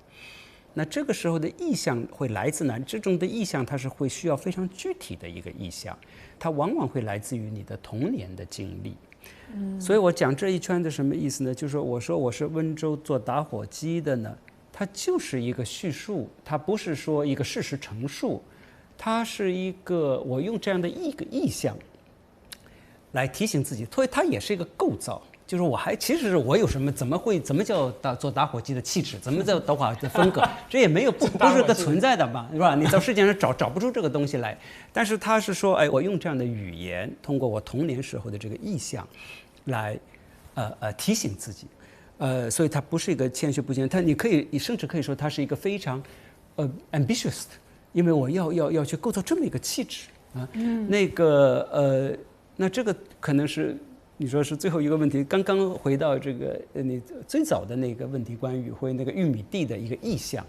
那这个时候的意向会来自哪？这种的意向它是会需要非常具体的一个意向，它往往会来自于你的童年的经历。所以我讲这一圈的什么意思呢？就是我说我是温州做打火机的呢，它就是一个叙述，它不是说一个事实陈述，它是一个我用这样的一个意象来提醒自己，所以它也是一个构造。就是我还其实我有什么怎么叫做打火机的气质，怎么叫打火机的风格，这也没有不是个存在的嘛，是吧？你到世界上找不出这个东西来。但是他是说，我用这样的语言，通过我童年时候的这个意象，来提醒自己，所以它不是一个谦虚不谦虚，你甚至可以说它是一个非常ambitious 的，因为我要去构造这么一个气质啊，那这个可能是。你说是最后一个问题，刚刚回到这个你最早的那个问题，关于那个玉米地的一个意向，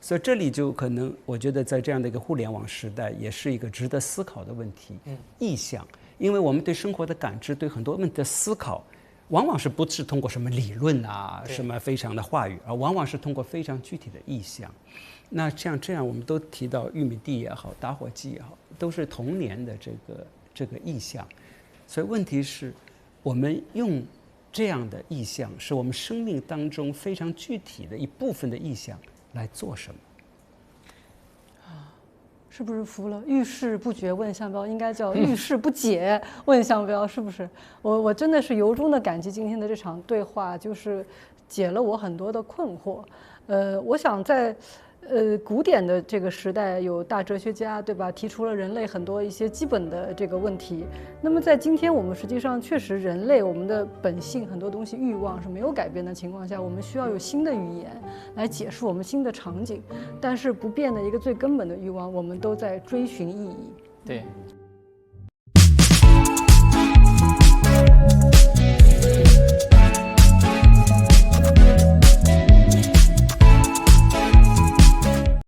所以这里就可能我觉得在这样的一个互联网时代，也是一个值得思考的问题。意向，因为我们对生活的感知，对很多问题的思考，往往是不是通过什么理论啊，什么非常的话语，而往往是通过非常具体的意向。那像这样，我们都提到玉米地也好，打火机也好，都是童年的这个意向。所以问题是。我们用这样的意象，是我们生命当中非常具体的一部分的意象来做什么？是不是服了？遇事不决问项标，应该叫遇事不解问项标，是不是？我真的是由衷的感激今天的这场对话，就是解了我很多的困惑。我想在。古典的这个时代有大哲学家，对吧？提出了人类很多一些基本的这个问题。那么在今天，我们实际上确实人类我们的本性很多东西欲望是没有改变的情况下，我们需要有新的语言来解释我们新的场景。但是不变的一个最根本的欲望，我们都在追寻意义。对。